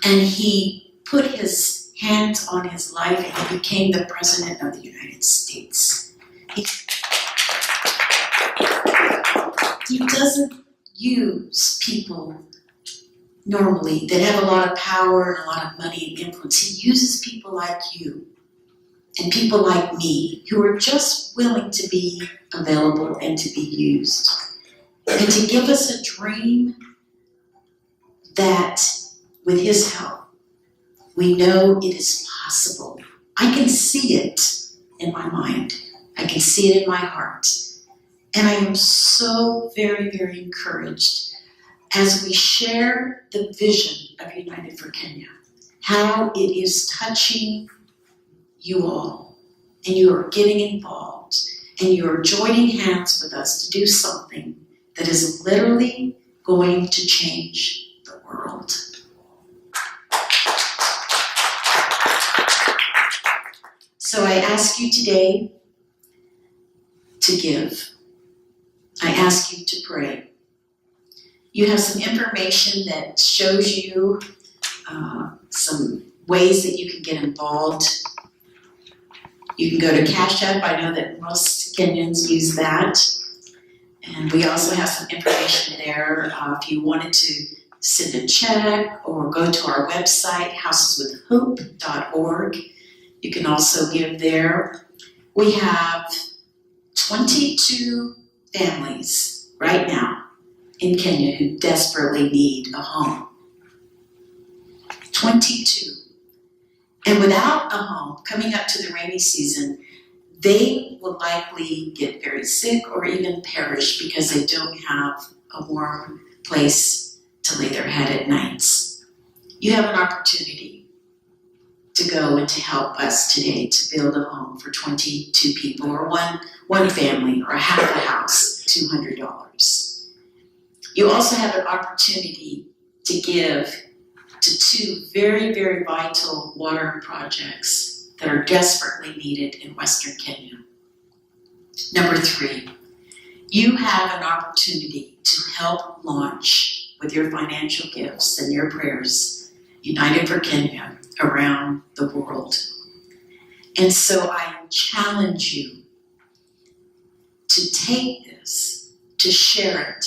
and he put his hands on his life and he became the President of the United States. He doesn't use people normally that have a lot of power and a lot of money and influence. He uses people like you and people like me who are just willing to be available and to be used. And to give us a dream that with His help, we know it is possible. I can see it in my mind. I can see it in my heart. And I am so very, very encouraged as we share the vision of United for Kenya, how it is touching you all, and you are getting involved, and you are joining hands with us to do something that is literally going to change the world. So I ask you today to give. I ask you to pray. You have some information that shows you some ways that you can get involved. You can go to Cash App. I know that most Kenyans use that. And we also have some information there. If you wanted to send a check or go to our website, houseswithhope.org, you can also give there. We have 22 families right now in Kenya who desperately need a home. 22. And without a home, coming up to the rainy season, they will likely get very sick or even perish because they don't have a warm place to lay their head at nights. You have an opportunity to go and to help us today to build a home for 22 people, or one family, or half a house, $200. You also have an opportunity to give to 2 very, very vital water projects that are desperately needed in Western Kenya. Number 3, you have an opportunity to help launch with your financial gifts and your prayers United for Kenya around the world. And so I challenge you to take this, to share it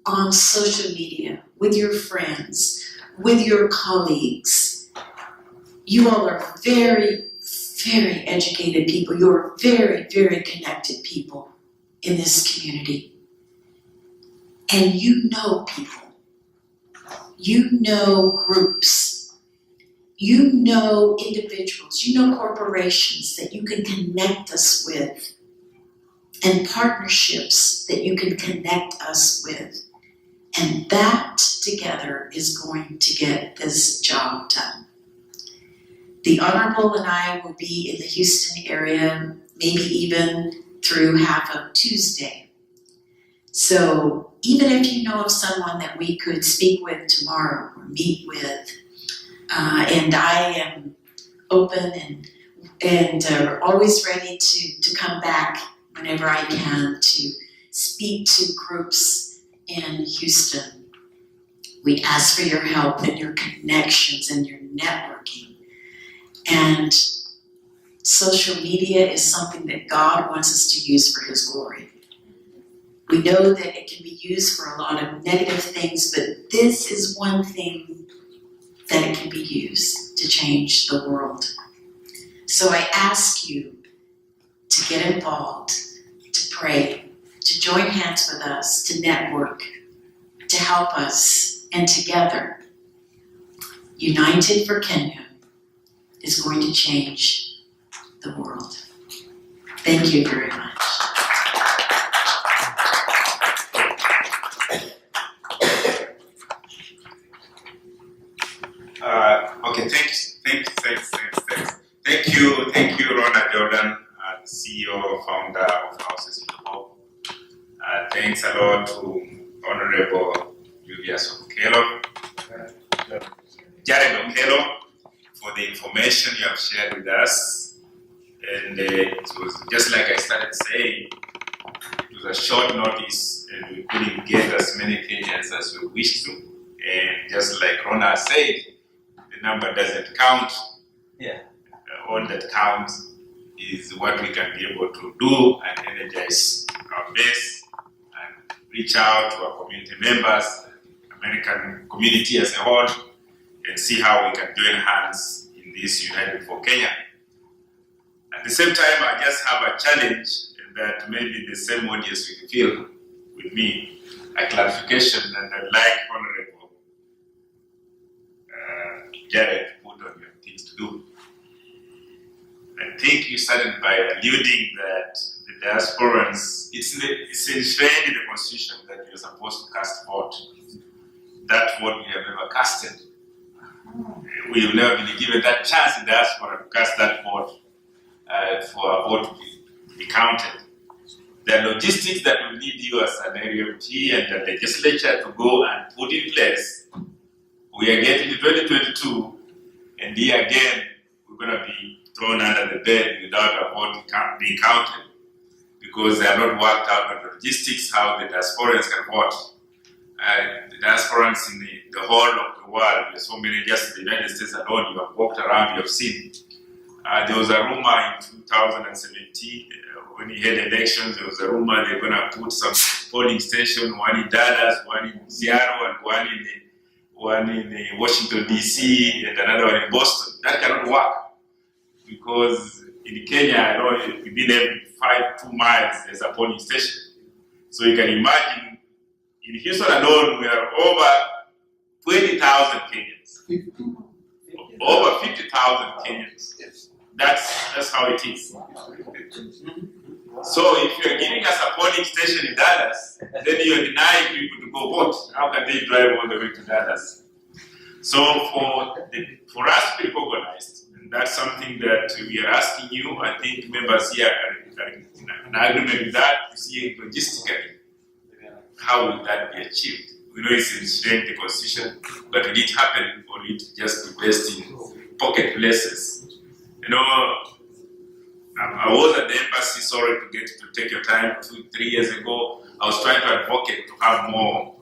on social media with your friends, with your colleagues. You all are very, very educated people. You are very, very connected people in this community. And you know people. You know groups. You know individuals. You know corporations that you can connect us with, and partnerships that you can connect us with. And that together is going to get this job done. The Honorable and I will be in the Houston area, maybe even through half of Tuesday. So even if you know of someone that we could speak with tomorrow or meet with, and I am open and always ready to come back whenever I can to speak to groups in Houston. We ask for your help and your connections and your networking. And social media is something that God wants us to use for His glory. We know that it can be used for a lot of negative things, but this is one thing that it can be used to change the world. So I ask you to get involved, to pray, to join hands with us, to network, to help us, and together, United for Kenya is going to change the world. Thank you very much. Okay, thanks. Thank you, Rona Jordan, CEO, founder of Houses of Hope. Thanks a lot to Honorable Julius Okelo, Jared Okelo, for the information you have shared with us. And it was just like I started saying, it was a short notice and we couldn't get as many Kenyans as we wished to. And just like Rona said, the number doesn't count. Yeah. All that counts is what we can be able to do and energize our base and reach out to our community members, American community as a whole, and see how we can join hands in this United for Kenya. At the same time, I just have a challenge that maybe the same audience will feel with me, a clarification that I'd like Honorable Jared to put on your things to do. I think you started by alluding that the diasporans, it's enshrined in the Constitution that you're supposed to cast vote. That vote we have never casted. We have never been given that chance in diaspora to cast that vote for a vote to be counted. The logistics that will need you as an area MP and the legislature to go and put in place, we are getting to 2022, and here again, we're going to be thrown under the bed without a vote being counted because they are not worked out on the logistics, how the diasporans can vote. The diasporans in the whole of the world, there's so many, just in the United States alone, you have walked around, you have seen. There was a rumor in 2017, when he had elections, there was a rumor they're going to put some polling station, one in Dallas, one in Seattle, and one in Washington, D.C., and another one in Boston. That cannot work. Because in Kenya, I know within every 2 miles, there's a polling station. So you can imagine, in Houston alone, we are over 20,000 Kenyans. Over 50,000 Kenyans. That's how it is. So if you're giving us a polling station in Dallas, then you're denying people to go vote. How can they drive all the way to Dallas? So for us to be organized, and that's something that we are asking you. I think members here are in an agreement with that. You see logistically, how will that be achieved? We know it's enshrined in the Constitution, but will it happen for it to just be based in pocket places? You know, I was at the embassy, sorry to take your time, 2-3 years ago. I was trying to advocate to have more.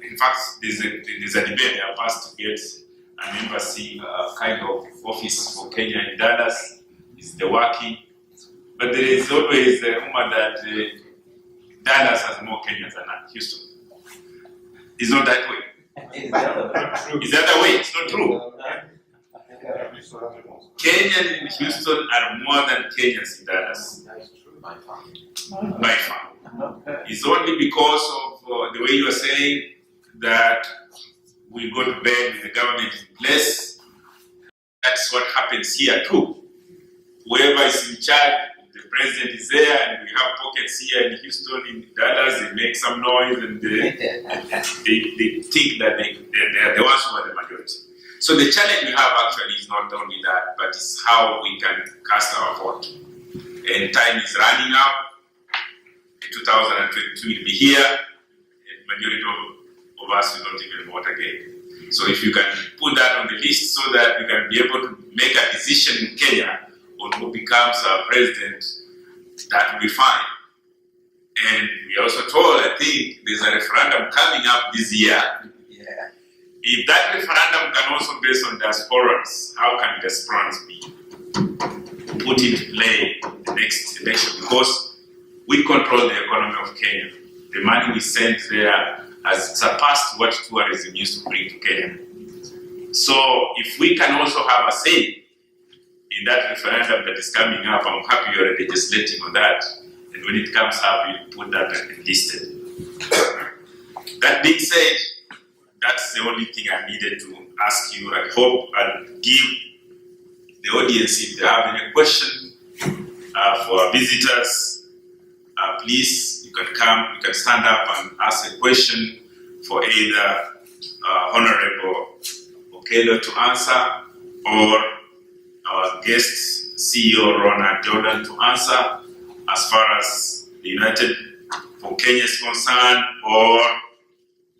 In fact, there's a debate they have asked to get an embassy kind of office for Kenya in Dallas. Is the working? But there is always a rumor that Dallas has more Kenyans than Houston. It's not that way. Is that the way? It's not true. Kenyans in Houston are more than Kenyans in Dallas. By far. It's only because of the way you are saying that we go to bed with the government in place. That's what happens here too. Whoever is in charge of the president is there, and we have pockets here in Houston, in Dallas, they make some noise, and they think that they are the ones who are the majority. So the challenge we have actually is not only that, but it's how we can cast our vote. And time is running out. 2022 will be here, and majority of us will not even vote again. So if you can put that on the list so that we can be able to make a decision in Kenya on who becomes our president, that will be fine. And we also told, I think, there's a referendum coming up this year. Yeah. If that referendum can also be based on diasporans, how can diasporans be put into play in the next election? Because we control the economy of Kenya. The money we send there has surpassed what tourism used to bring to Kenya. So if we can also have a say in that referendum that is coming up, I'm happy you're already legislating on that. And when it comes up, we'll put that listed. That being said, that's the only thing I needed to ask you. I hope I'll give the audience, if they have any question for our visitors, please, you can come, you can stand up and ask a question for either Honorable Okello to answer, or our guest CEO Ronald Jordan to answer, as far as the United for Kenya is concerned, or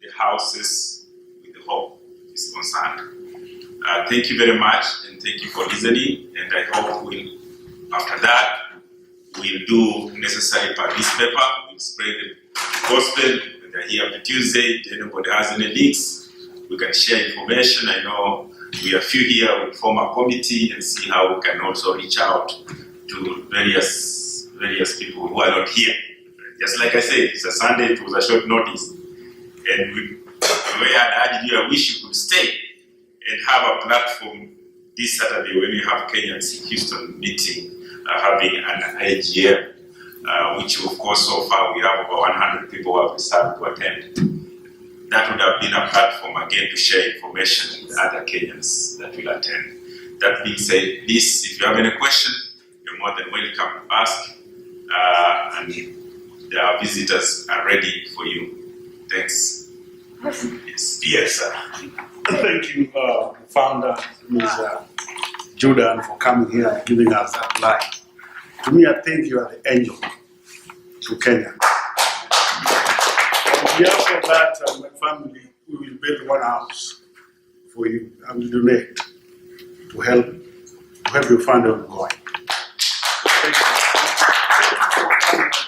the houses with the hope is concerned. Thank you very much, and thank you for listening, and I hope after that we'll do necessary public paper, we'll spread the gospel, and they're here on Tuesday. If anybody has any links, we can share information. I know we are few here, we'll form a committee and see how we can also reach out to various people who are not here. Just like I said, it's a Sunday, it was a short notice. And the way I urged you, I wish you could stay and have a platform this Saturday when we have Kenyans in Houston meeting, having an AGM, which of course so far we have over 100 people who have decided to attend. That would have been a platform again to share information with other Kenyans that will attend. That being said, please, if you have any question, you're more than welcome to ask, and the visitors are ready for you. Thanks. Yes. Yes, sir. Thank you, founder, Ms. Jordan, for coming here and giving us that light. To me, I think you are the angel to Kenya. On behalf of that, my family, we will build one house for you. I will donate to help your fund ongoing. Thank you. Thank you for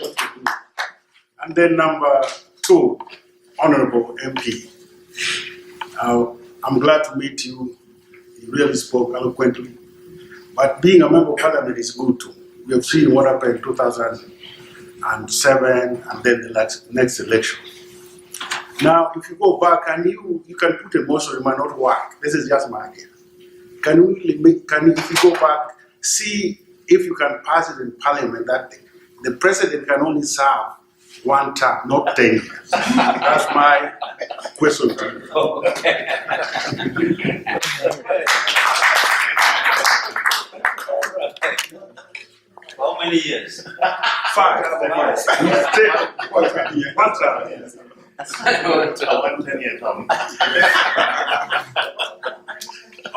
what you do. And then number 2, Honorable MP. I'm glad to meet you. You really spoke eloquently. But being a member of parliament is good too. We have seen what happened in 2007 and then the next election. Now, if you go back and you can put a motion, it might not work. This is just my idea. If you go back, see if you can pass it in parliament that the president can only serve one term, not 10 years. That's my question to you. Okay. How many years? 5. One term.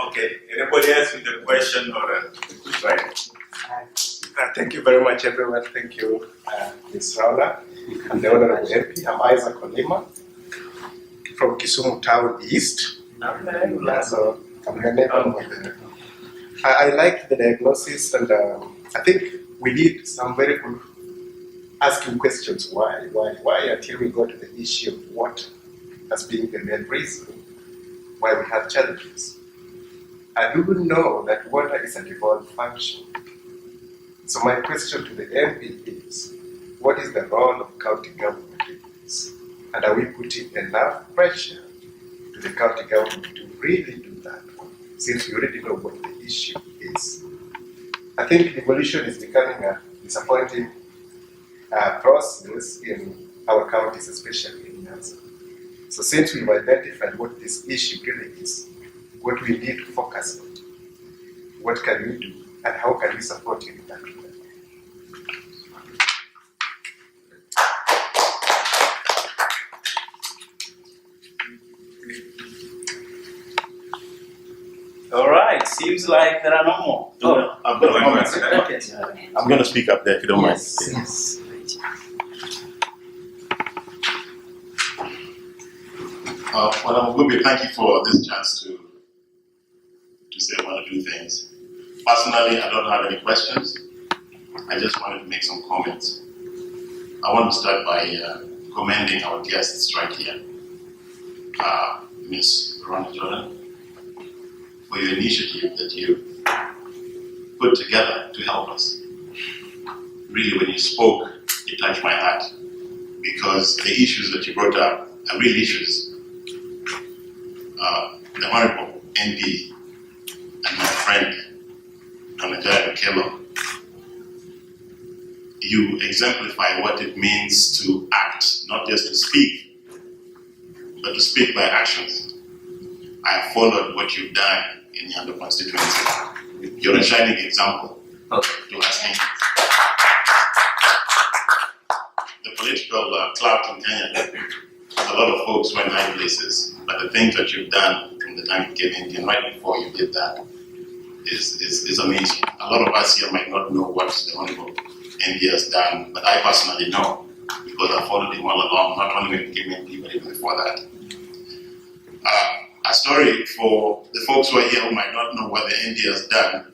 Okay, anybody else with a question or right? Thank you very much, everyone. Thank you, Ms. Raula and the Honorable MP. I'm Isaac Olima from Kisumu Town East. So I'm the neighbor of the. I like the diagnosis, and I think we need some very good asking questions. Why until we go to the issue of what has been the main reason why we have challenges. I do know that water is a devolved function. So my question to the MP is, what is the role of county government in this? And are we putting enough pressure to the county government to really do that, since we already know what the issue is? I think devolution is becoming a disappointing process in our counties, especially in Nyanza. So since we've identified what this issue really is, what we need to focus on, what can we do, and how can we support you in that way? All right, seems like there are no more. I've got a comment. Okay. I'm going to speak up there if you don't mind. Yes. Well, Gubi, thank you for this chance to say one or two things. Personally, I don't have any questions. I just wanted to make some comments. I want to start by commending our guests right here, Ms. Ronnie Jordan, for your initiative that you put together to help us. Really, when you spoke, it touched my heart because the issues that you brought up are real issues. The Honorable ND and my friend, Namajaya Kello, you exemplify what it means to act, not just to speak, but to speak by actions. I followed what you've done in Nyando constituency. You're a shining example to us. The political clout in Kenya, a lot of folks went high places, but the things that you've done from the time you came in, right before you did that, is amazing. A lot of us here might not know what the Honorable ND has done, but I personally know because I followed him all along, not only when he came in, but even before that. A story for the folks who are here who might not know what the ND has done.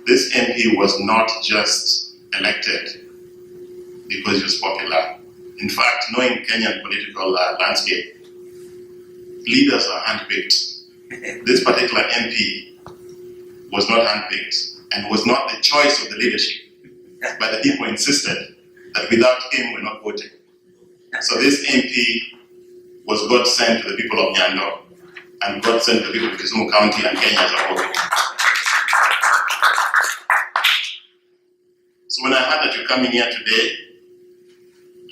This MP was not just elected because he was popular. In fact, knowing Kenyan political landscape, leaders are handpicked. This particular MP was not handpicked and was not the choice of the leadership, but the people insisted that without him we're not voting. So this MP was God sent to the people of Nyando and God sent to the people of Kisumu County and Kenya as a whole. So when I heard that you're coming here today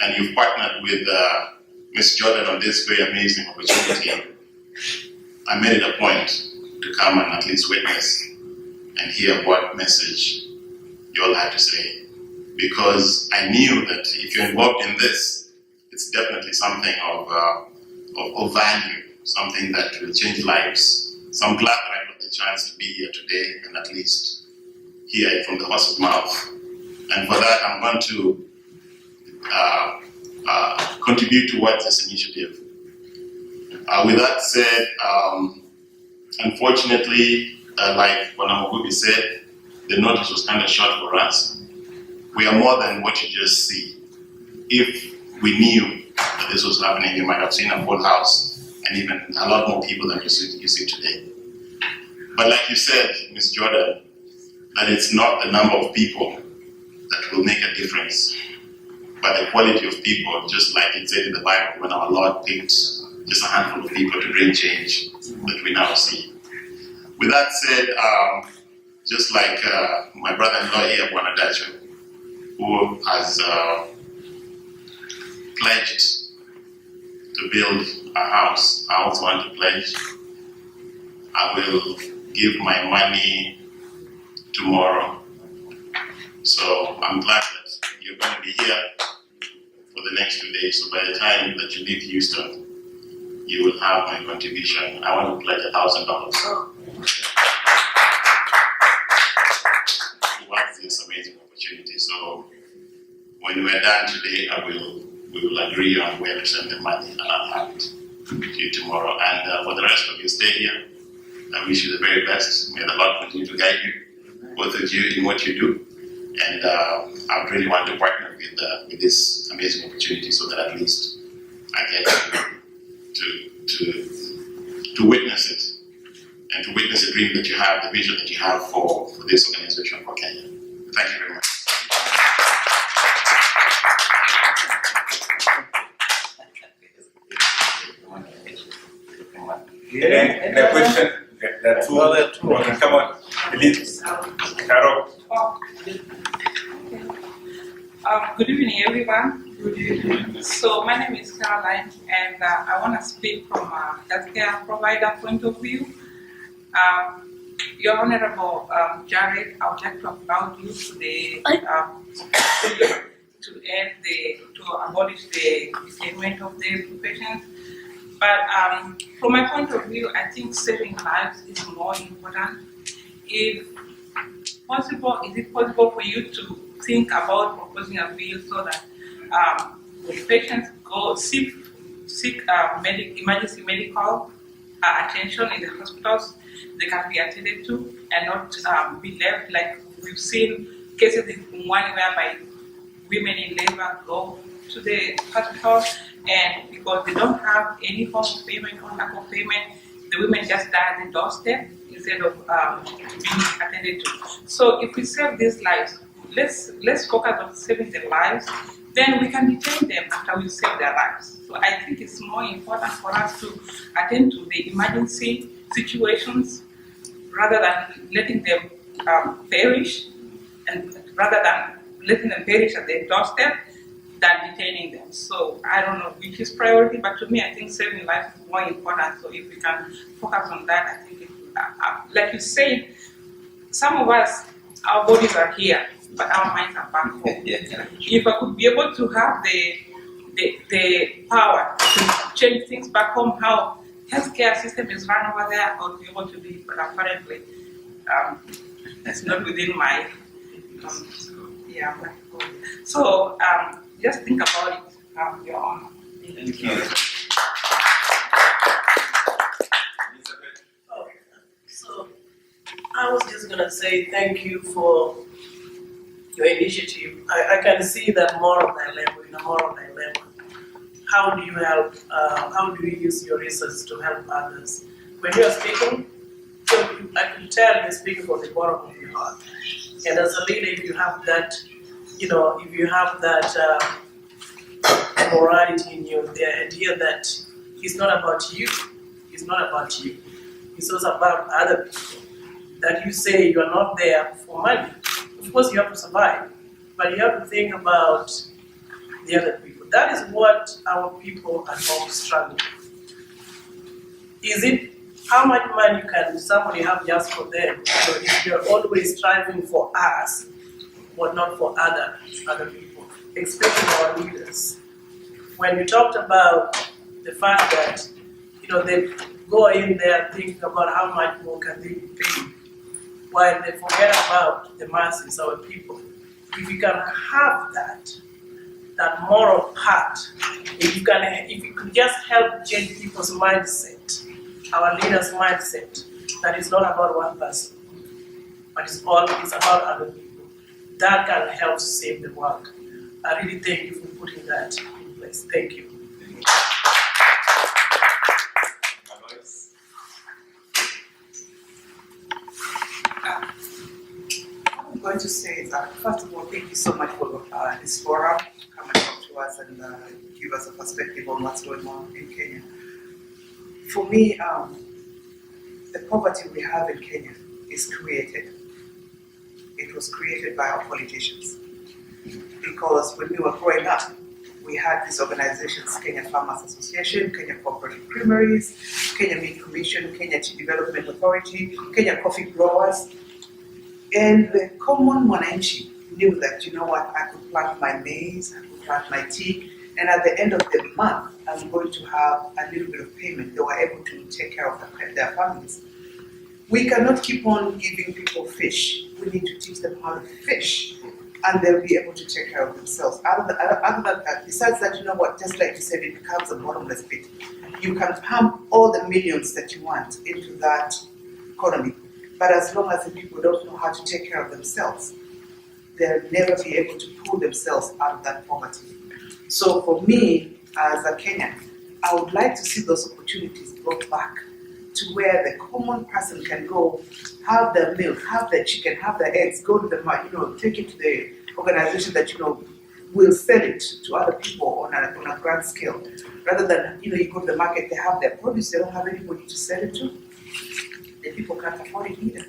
and you've partnered with Ms. Jordan on this very amazing opportunity, I made it a point to come and at least witness and hear what message you all had to say. Because I knew that if you're involved in this, it's definitely something of value, something that will change lives. So I'm glad that I got the chance to be here today and at least hear it from the horse's mouth. And for that, I'm going to contribute towards this initiative. With that said, unfortunately, like Wanamugubi said, the notice was kind of short for us. We are more than what you just see. If we knew that this was happening, you might have seen a full house and even a lot more people than you see today. But like you said, Ms. Jordan, that it's not the number of people that will make a difference, but the quality of people, just like it said in the Bible when our Lord picked just a handful of people to bring change that we now see. With that said, just like my brother-in-law here, Wanadacho, who has pledged to build a house, I also want to pledge. I will give my money tomorrow. So I'm glad that you're going to be here for the next 2 days. So by the time that you leave Houston, you will have my contribution. I want to pledge $1,000 towards this amazing opportunity. So when we're done today, we will agree on where to send the money, and I'll have it to you tomorrow. And for the rest of your stay here, I wish you the very best. May the Lord continue to guide you, both of you, in what you do. And I really want to partner with this amazing opportunity so that at least I get to witness it and to witness the dream that you have, the vision that you have for this organization for Kenya. Thank you very much. Any question? There are two. Okay, come on. Please. Carol. Good evening, everyone. Good evening. So my name is Caroline, and I want to speak from a healthcare provider point of view. Your Honorable Jared, I would like to applaud you to the to abolish the enslavement of the patients. But from my point of view, I think saving lives is more important. If possible, is it possible for you to think about proposing a bill so that when patients go seek emergency medical attention in the hospitals, they can be attended to and not be left like we've seen cases in one whereby women in labor go to the hospital and because they don't have any form of payment or lack of payment, the women just die at the doorstep instead of being attended to. So if we save these lives, let's focus on saving their lives, then we can detain them after we save their lives. So I think it's more important for us to attend to the emergency situations rather than letting them perish, and rather than letting them perish at their doorstep than detaining them. So I don't know which is priority, but to me I think saving life is more important. So if we can focus on that, I think it will, like you said, some of us, our bodies are here, but our minds are back home. If I could be able to have the power to change things back home, how healthcare system is run over there, I would be able to do it, but apparently it's not within my so just think about it, Your Honor. Thank you. So I was just gonna say thank you for your initiative. I can see that moral dilemma, in a moral dilemma. How do you help, how do you use your resources to help others? When you are speaking, so I can tell you're speaking from the bottom of your heart. And as a leader, if you have that, if you have that morality in you, the idea that it's not about you, it's not about you, it's also about other people. That you say you are not there for money. Of course, you have to survive, but you have to think about the other people. That is what our people at home struggle with. Is it how much money can somebody have just for them? So if you're always striving for us, but not for other people, especially our leaders. When you talked about the fact that they go in there thinking about how much more can they be paid, while they forget about the masses, our people. If you can have that moral part, if you could just help change people's mindset, our leaders' mindset, that it's not about one person, but it's about other people. That can help save the world. I really thank you for putting that in place. Thank you. What I'm going to say is that, first of all, thank you so much for this forum, to come and talk to us and give us a perspective on what's going on in Kenya. For me, the poverty we have in Kenya is created. It was created by our politicians. Because when we were growing up, we had these organizations, Kenya Farmers Association, Kenya Cooperative Creameries, Kenya Meat Commission, Kenya Tea Development Authority, Kenya Coffee Growers. And the common mwananchi knew that, I could plant my maize, I could plant my tea, and at the end of the month, I'm going to have a little bit of payment. They were able to take care of their families. We cannot keep on giving people fish. We need to teach them how to fish, and they'll be able to take care of themselves. Other than that, besides that, just like you said, it becomes a bottomless pit. You can pump all the millions that you want into that economy, but as long as the people don't know how to take care of themselves, they'll never be able to pull themselves out of that poverty. So for me, as a Kenyan, I would like to see those opportunities brought back to where the common person can go, have their milk, have their chicken, have their eggs, go to the market, take it to the organization that, will sell it to other people on a grand scale. Rather than, you go to the market, they have their produce, they don't have anybody to sell it to. The people can't afford it either.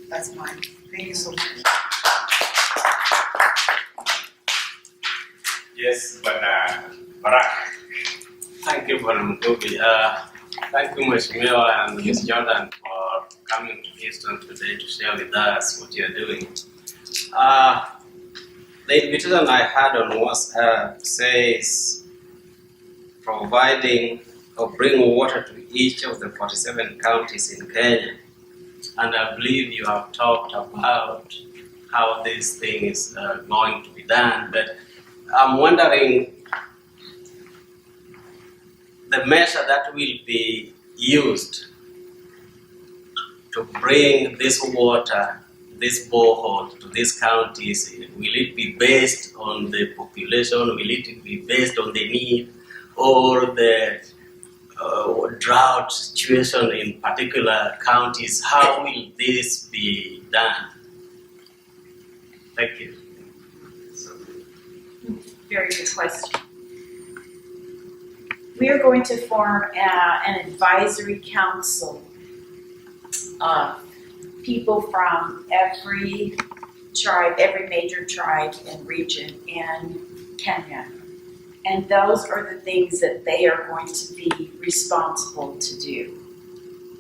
That's mine. Thank you so much. Yes, but Barak. Thank you, Bwana Mkubi. Thank you, Mheshimiwa and Ms. Jordan, for coming to Houston today to share with us what you're doing. The invitation I had on WhatsApp says providing or bringing water to each of the 47 counties in Kenya. And I believe you have talked about how this thing is going to be done, but I'm wondering the measure that will be used to bring this water, this borehole to these counties. Will it be based on the population? Will it be based on the need or the drought situation in particular counties? How will this be done? Thank you. Very good question. We are going to form an advisory council of people from every tribe, every major tribe and region in Kenya. And those are the things that they are going to be responsible to do.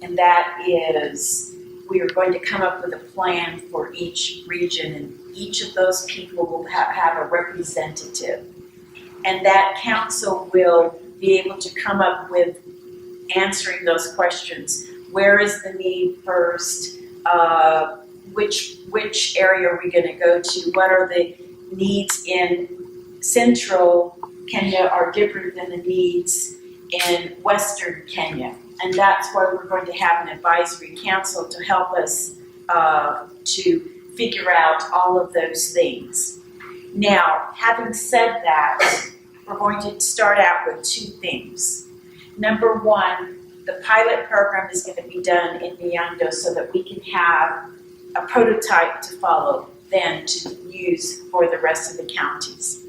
And that is, we are going to come up with a plan for each region, and each of those people will have a representative. And that council will be able to come up with answering those questions. Where is the need first? Which area are we going to go to? What are the needs in central Kenya are different than the needs in western Kenya? And that's why we're going to have an advisory council to help us to figure out all of those things. Now, having said that, we're going to start out with two things. Number one, the pilot program is going to be done in Nyando so that we can have a prototype to follow, then to use for the rest of the counties.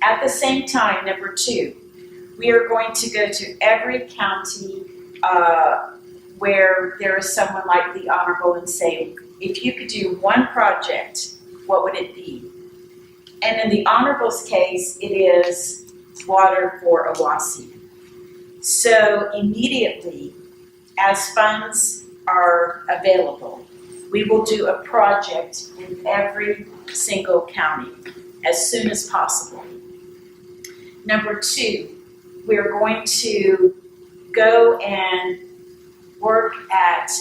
At the same time, number two, we are going to go to every county where there is someone like the Honorable and say, if you could do one project, what would it be? And in the Honorable's case, it is water for Awasi. So immediately, as funds are available, we will do a project in every single county as soon as possible. Number two, we're going to go and work at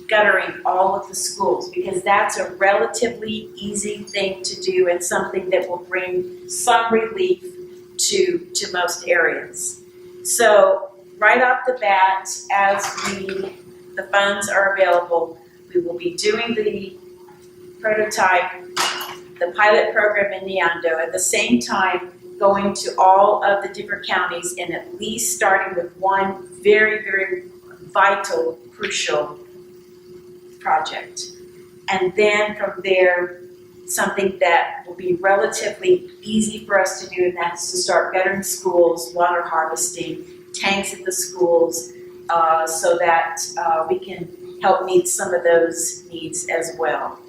guttering all of the schools, because that's a relatively easy thing to do and something that will bring some relief to most areas. So right off the bat, as the funds are available, we will be doing the prototype, the pilot program in Nyando, at the same time going to all of the different counties and at least starting with one very, very vital, crucial project. And then from there, something that will be relatively easy for us to do, and that's to start guttering schools, water harvesting, tanks at the schools, so that we can help meet some of those needs as well.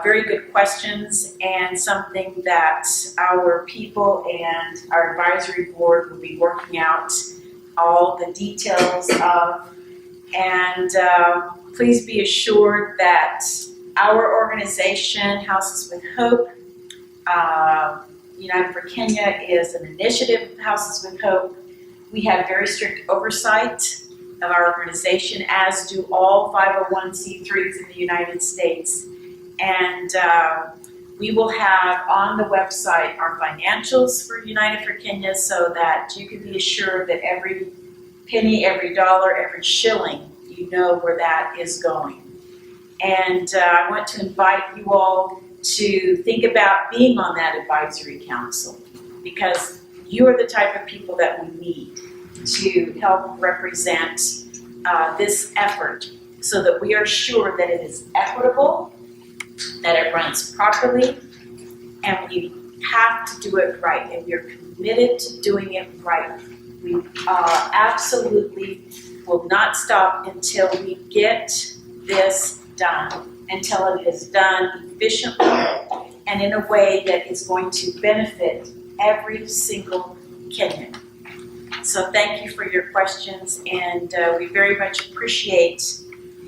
Very good questions, and something that our people and our advisory board will be working out all the details of. And please be assured that our organization, Houses with Hope, United for Kenya is an initiative of Houses with Hope. We have very strict oversight of our organization, as do all 501c3s in the United States. And we will have on the website our financials for United for Kenya, so that you can be assured that every penny, every dollar, every shilling, you know where that is going. And I want to invite you all to think about being on that advisory council, because you are the type of people that we need to help represent this effort, so that we are sure that it is equitable, that it runs properly, and we have to do it right, and we're committed to doing it right. We absolutely will not stop until we get this done, until it is done efficiently and in a way that is going to benefit every single Kenyan. So thank you for your questions, and we very much appreciate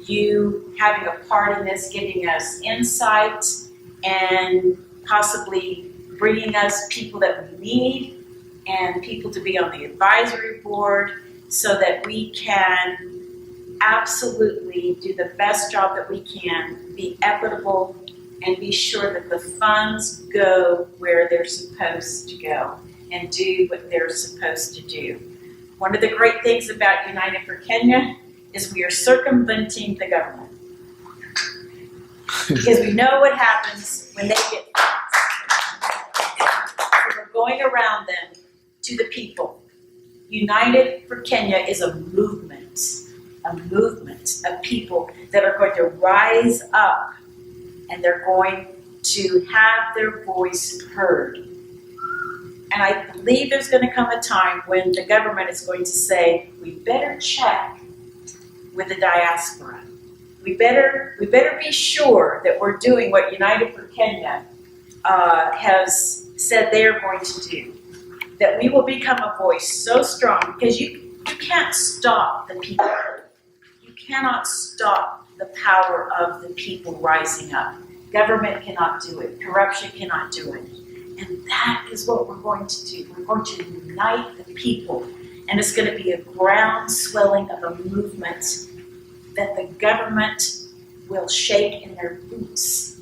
you having a part in this, giving us insight, and possibly bringing us people that we need and people to be on the advisory board so that we can absolutely do the best job that we can, be equitable, and be sure that the funds go where they're supposed to go and do what they're supposed to do. One of the great things about United for Kenya is we are circumventing the government. Because we know what happens when they get funds. So we're going around them to the people. United for Kenya is a movement of people that are going to rise up and they're going to have their voice heard. And I believe there's going to come a time when the government is going to say, we better check with the diaspora. We better be sure that we're doing what United for Kenya has said they're going to do. That we will become a voice so strong, because you can't stop the people. You cannot stop the power of the people rising up. Government cannot do it. Corruption cannot do it. And that is what we're going to do. We're going to unite the people. And it's going to be a ground swelling of a movement that the government will shake in their boots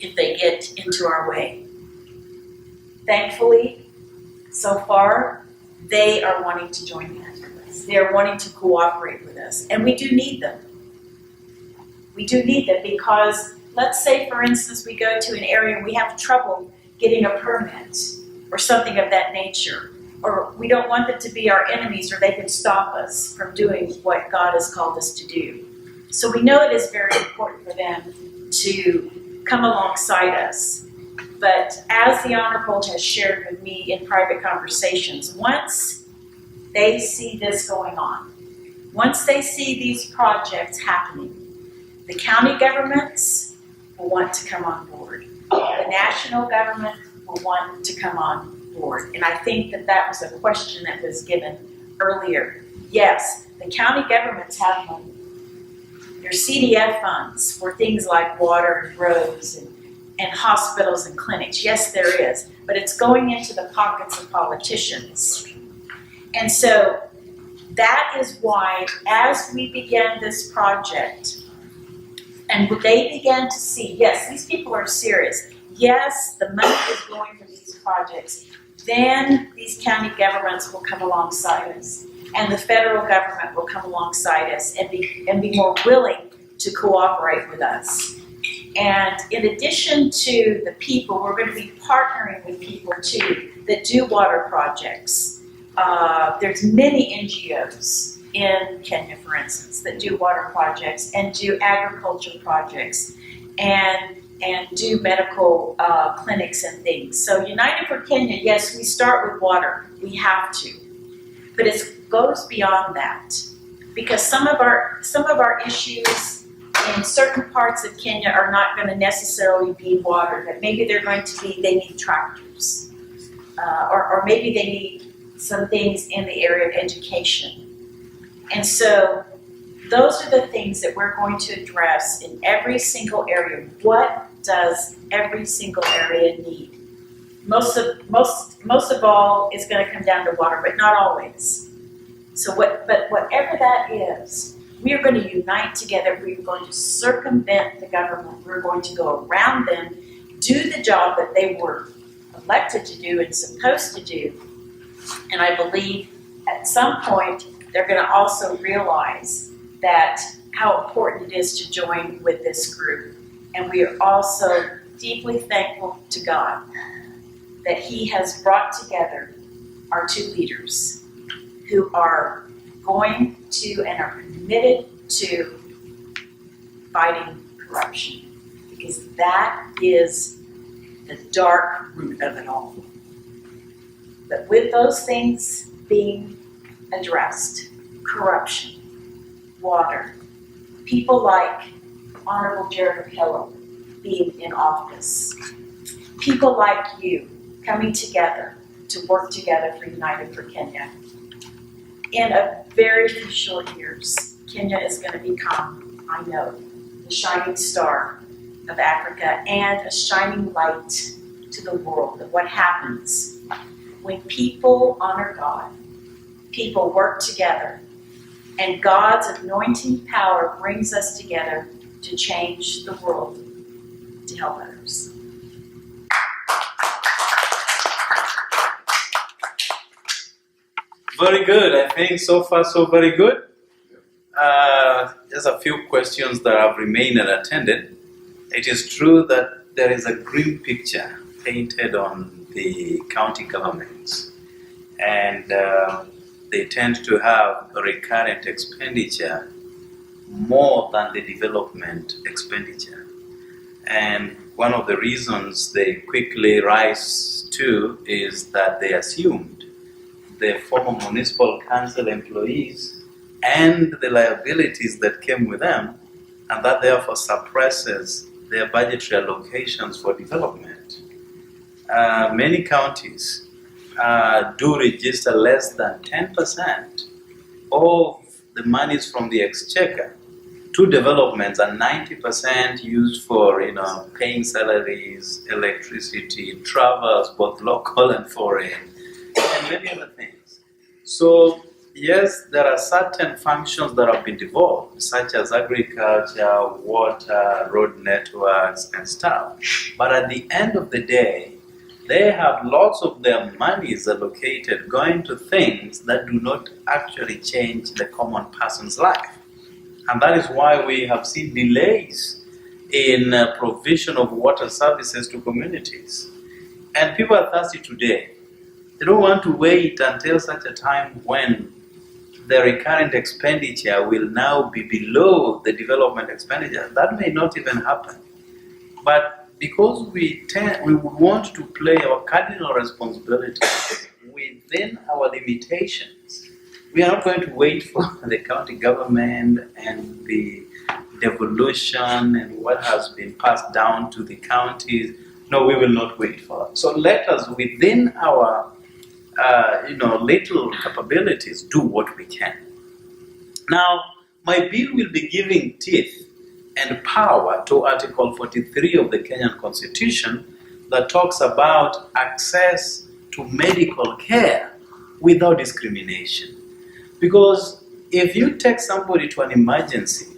if they get into our way. Thankfully, so far, they are wanting to join hands with us. They are wanting to cooperate with us. And we do need them. We do need them because, let's say, for instance, we go to an area and we have trouble getting a permit or something of that nature. Or we don't want them to be our enemies or they can stop us from doing what God has called us to do. So we know it is very important for them to come alongside us. But as the Honorable has shared with me in private conversations, once they see this going on, once they see these projects happening, the county governments will want to come on board. The national government will want to come on board. And I think that that was a question that was given earlier. Yes, the county governments have money. There's CDF funds for things like water and roads and hospitals and clinics. Yes, there is. But it's going into the pockets of politicians. And so that is why, as we began this project, and they began to see, yes, these people are serious. Yes, the money is going for these projects. Then these county governments will come alongside us. And the federal government will come alongside us and be more willing to cooperate with us. And in addition to the people, we're going to be partnering with people too that do water projects. There's many NGOs in Kenya, for instance, that do water projects and do agriculture projects and do medical clinics and things. So United for Kenya, yes, we start with water. We have to. But it goes beyond that. Because some of our issues in certain parts of Kenya are not going to necessarily be water. That maybe they're going to be, they need tractors. Or maybe they need some things in the area of education. And so those are the things that we're going to address in every single area. What does every single area need? Most of all is going to come down to water, but not always. But whatever that is, we are going to unite together. We're going to circumvent the government. We're going to go around them, do the job that they were elected to do and supposed to do. And I believe at some point they're going to also realize that how important it is to join with this group. And we are also deeply thankful to God that He has brought together our two leaders who are going to and are committed to fighting corruption, because that is the dark root of it all. But with those things being addressed, corruption, water, people like Honorable Jared Okello being in office, people like you coming together to work together for United for Kenya. In a very few short years, Kenya is going to become I know, the shining star of Africa and a shining light to the world of what happens when people honor God, people work together, and God's anointing power brings us together to change the world, to help others. Very good. I think so far so very good. Just a few questions that have remained unattended. It is true that there is a grim picture painted on the county governments, and they tend to have recurrent expenditure more than the development expenditure. And one of the reasons they quickly rise to is that they assumed the former municipal council employees and the liabilities that came with them, and that therefore suppresses their budgetary allocations for development. Many counties do register less than 10% of the monies from the exchequer to developments, and 90% used for paying salaries, electricity, travels, both local and foreign, and many other things. So yes, there are certain functions that have been devolved, such as agriculture, water, road networks, and stuff. But at the end of the day, they have lots of their monies allocated going to things that do not actually change the common person's life. And that is why we have seen delays in provision of water services to communities. And people are thirsty today. They don't want to wait until such a time when the recurrent expenditure will now be below the development expenditure. That may not even happen. But because we would want to play our cardinal responsibility within our limitations, we are not going to wait for the county government and the devolution and what has been passed down to the counties. No, we will not wait for that. So let us, within our little capabilities, do what we can. Now, my bill will be giving teeth and power to Article 43 of the Kenyan Constitution that talks about access to medical care without discrimination. Because if you take somebody to an emergency,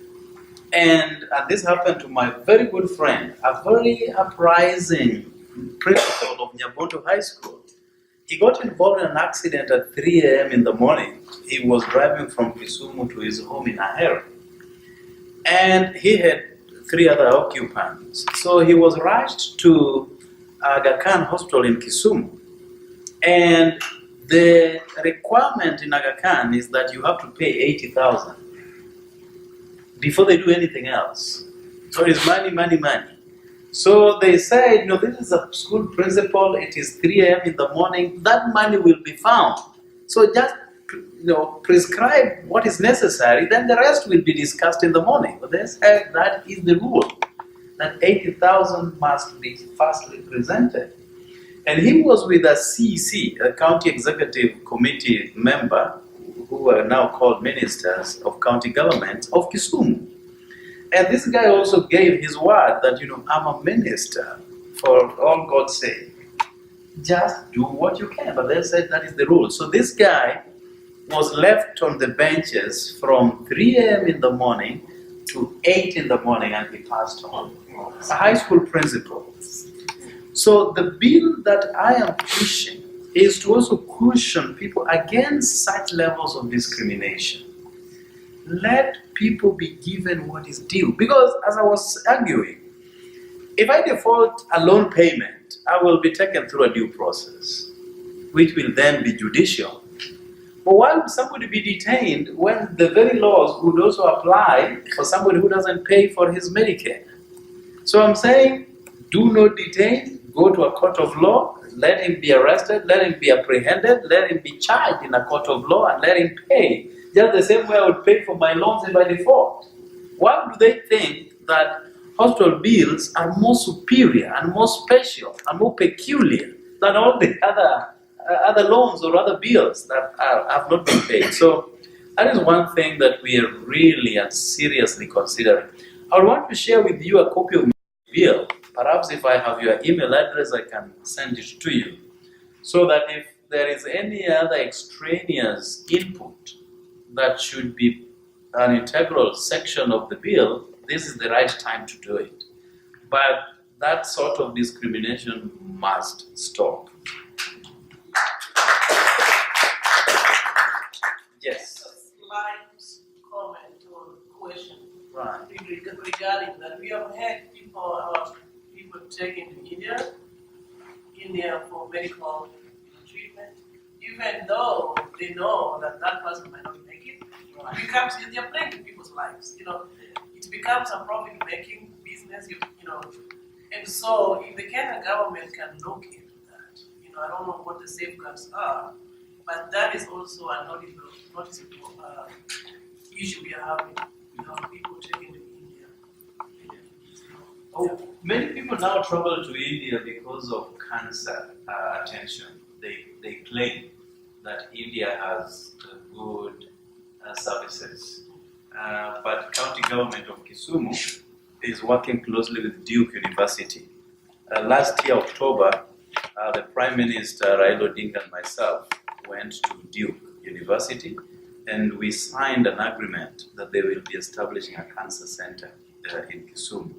and this happened to my very good friend, a very uprising principal of Nyabonto High School. He got involved in an accident at 3 a.m. in the morning. He was driving from Kisumu to his home in Ahero. And he had 3 other occupants. So he was rushed to Aga Khan Hospital in Kisumu. And the requirement in Aga Khan is that you have to pay 80,000 before they do anything else. So it's money, money, money. So they said, this is a school principal, it is 3 a.m. in the morning, that money will be found. So just, prescribe what is necessary, then the rest will be discussed in the morning. But they said that is the rule, that 80,000 must be firstly presented. And he was with a CEC, a County Executive Committee member, who are now called ministers of county government of Kisumu. And this guy also gave his word that, I'm a minister for all God's sake. Just do what you can. But they said that is the rule. So this guy was left on the benches from 3 a.m. in the morning to 8 in the morning, and he passed on. A high school principal. So the bill that I am pushing is to also caution people against such levels of discrimination. Let people be given what is due. Because as I was arguing, if I default a loan payment, I will be taken through a due process, which will then be judicial. But why would somebody be detained when the very laws would also apply for somebody who doesn't pay for his Medicare? So I'm saying, do not detain, go to a court of law, let him be arrested, let him be apprehended, let him be charged in a court of law, and let him pay. Just the same way I would pay for my loans if I default. Why do they think that hospital bills are more superior and more special and more peculiar than all the other loans or other bills that have not been paid? So That is one thing that we are really and seriously considering. I want to share with you a copy of my bill. Perhaps if I have your email address, I can send it to you, so that if there is any other extraneous input that should be an integral section of the bill, this is the right time to do it. But that sort of discrimination must stop. Yes. Slight comment or question. Right. Regarding that, we have had people taken to India for medical treatment, even though they know that that person might not make it. It becomes, they're playing with people's lives. It becomes a profit-making business. And so if the Kenyan government can look into that, I don't know what the safeguards are, but that is also a noticeable issue we are having. People taking to India. Oh, many people now travel to India because of cancer attention. They claim that India has good services. But county government of Kisumu is working closely with Duke University. Last year, October, the Prime Minister, Raila Odinga, and myself went to Duke University, and we signed an agreement that they will be establishing a cancer center in Kisumu.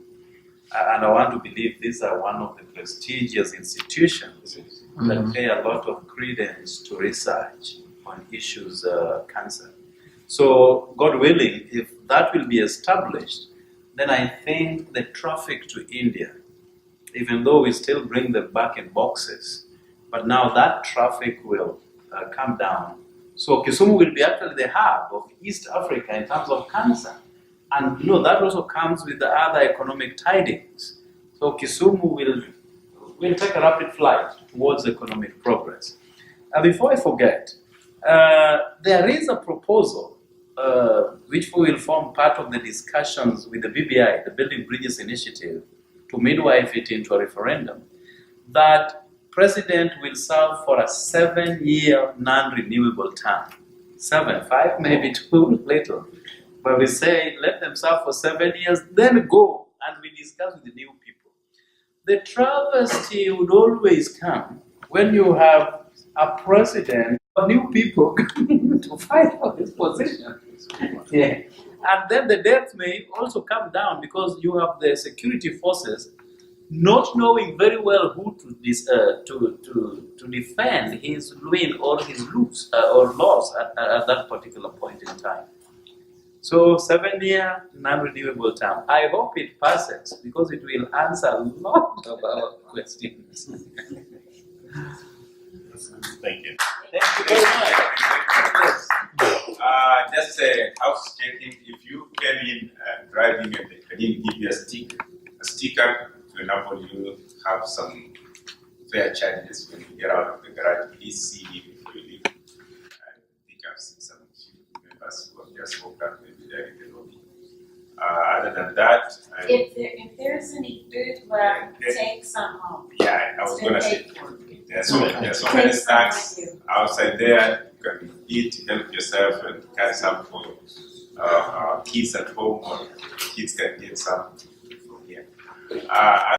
And I want to believe these are one of the prestigious institutions that pay a lot of credence to research on issues cancer. So, God willing, if that will be established, then I think the traffic to India, even though we still bring them back in boxes, but now that traffic will come down. So Kisumu will be actually the hub of East Africa in terms of cancer. And that also comes with the other economic tidings. So Kisumu will take a rapid flight towards economic progress. Before I forget, there is a proposal which will form part of the discussions with the BBI, the Building Bridges Initiative, to midwife it into a referendum, that President will serve for a 7-year non-renewable term. 7, 5 maybe too little. But we say, let them serve for 7 years, then go, and we discuss with the new people. The travesty would always come when you have a president of new people to fight for this position. Yeah. And then the death may also come down because you have the security forces not knowing very well who to defend his win or his lose or loss at that particular point in time. So 7-year non-renewable term. I hope it passes because it will answer a lot of our questions. Thank you. Thank you very much. Yes. Just a house checking. If you came in driving and they didn't give you a sticker to enable you have some fair charges when you get out of the garage, please see me before you leave. I think I've seen some members who have just walked up maybe there in the lobby. Other than that, If there's any food left, take some home. yeah, I was gonna say there's so many Take snacks some with you. outside there. You can eat, help yourself, and carry some for kids at home, or kids can get some from here.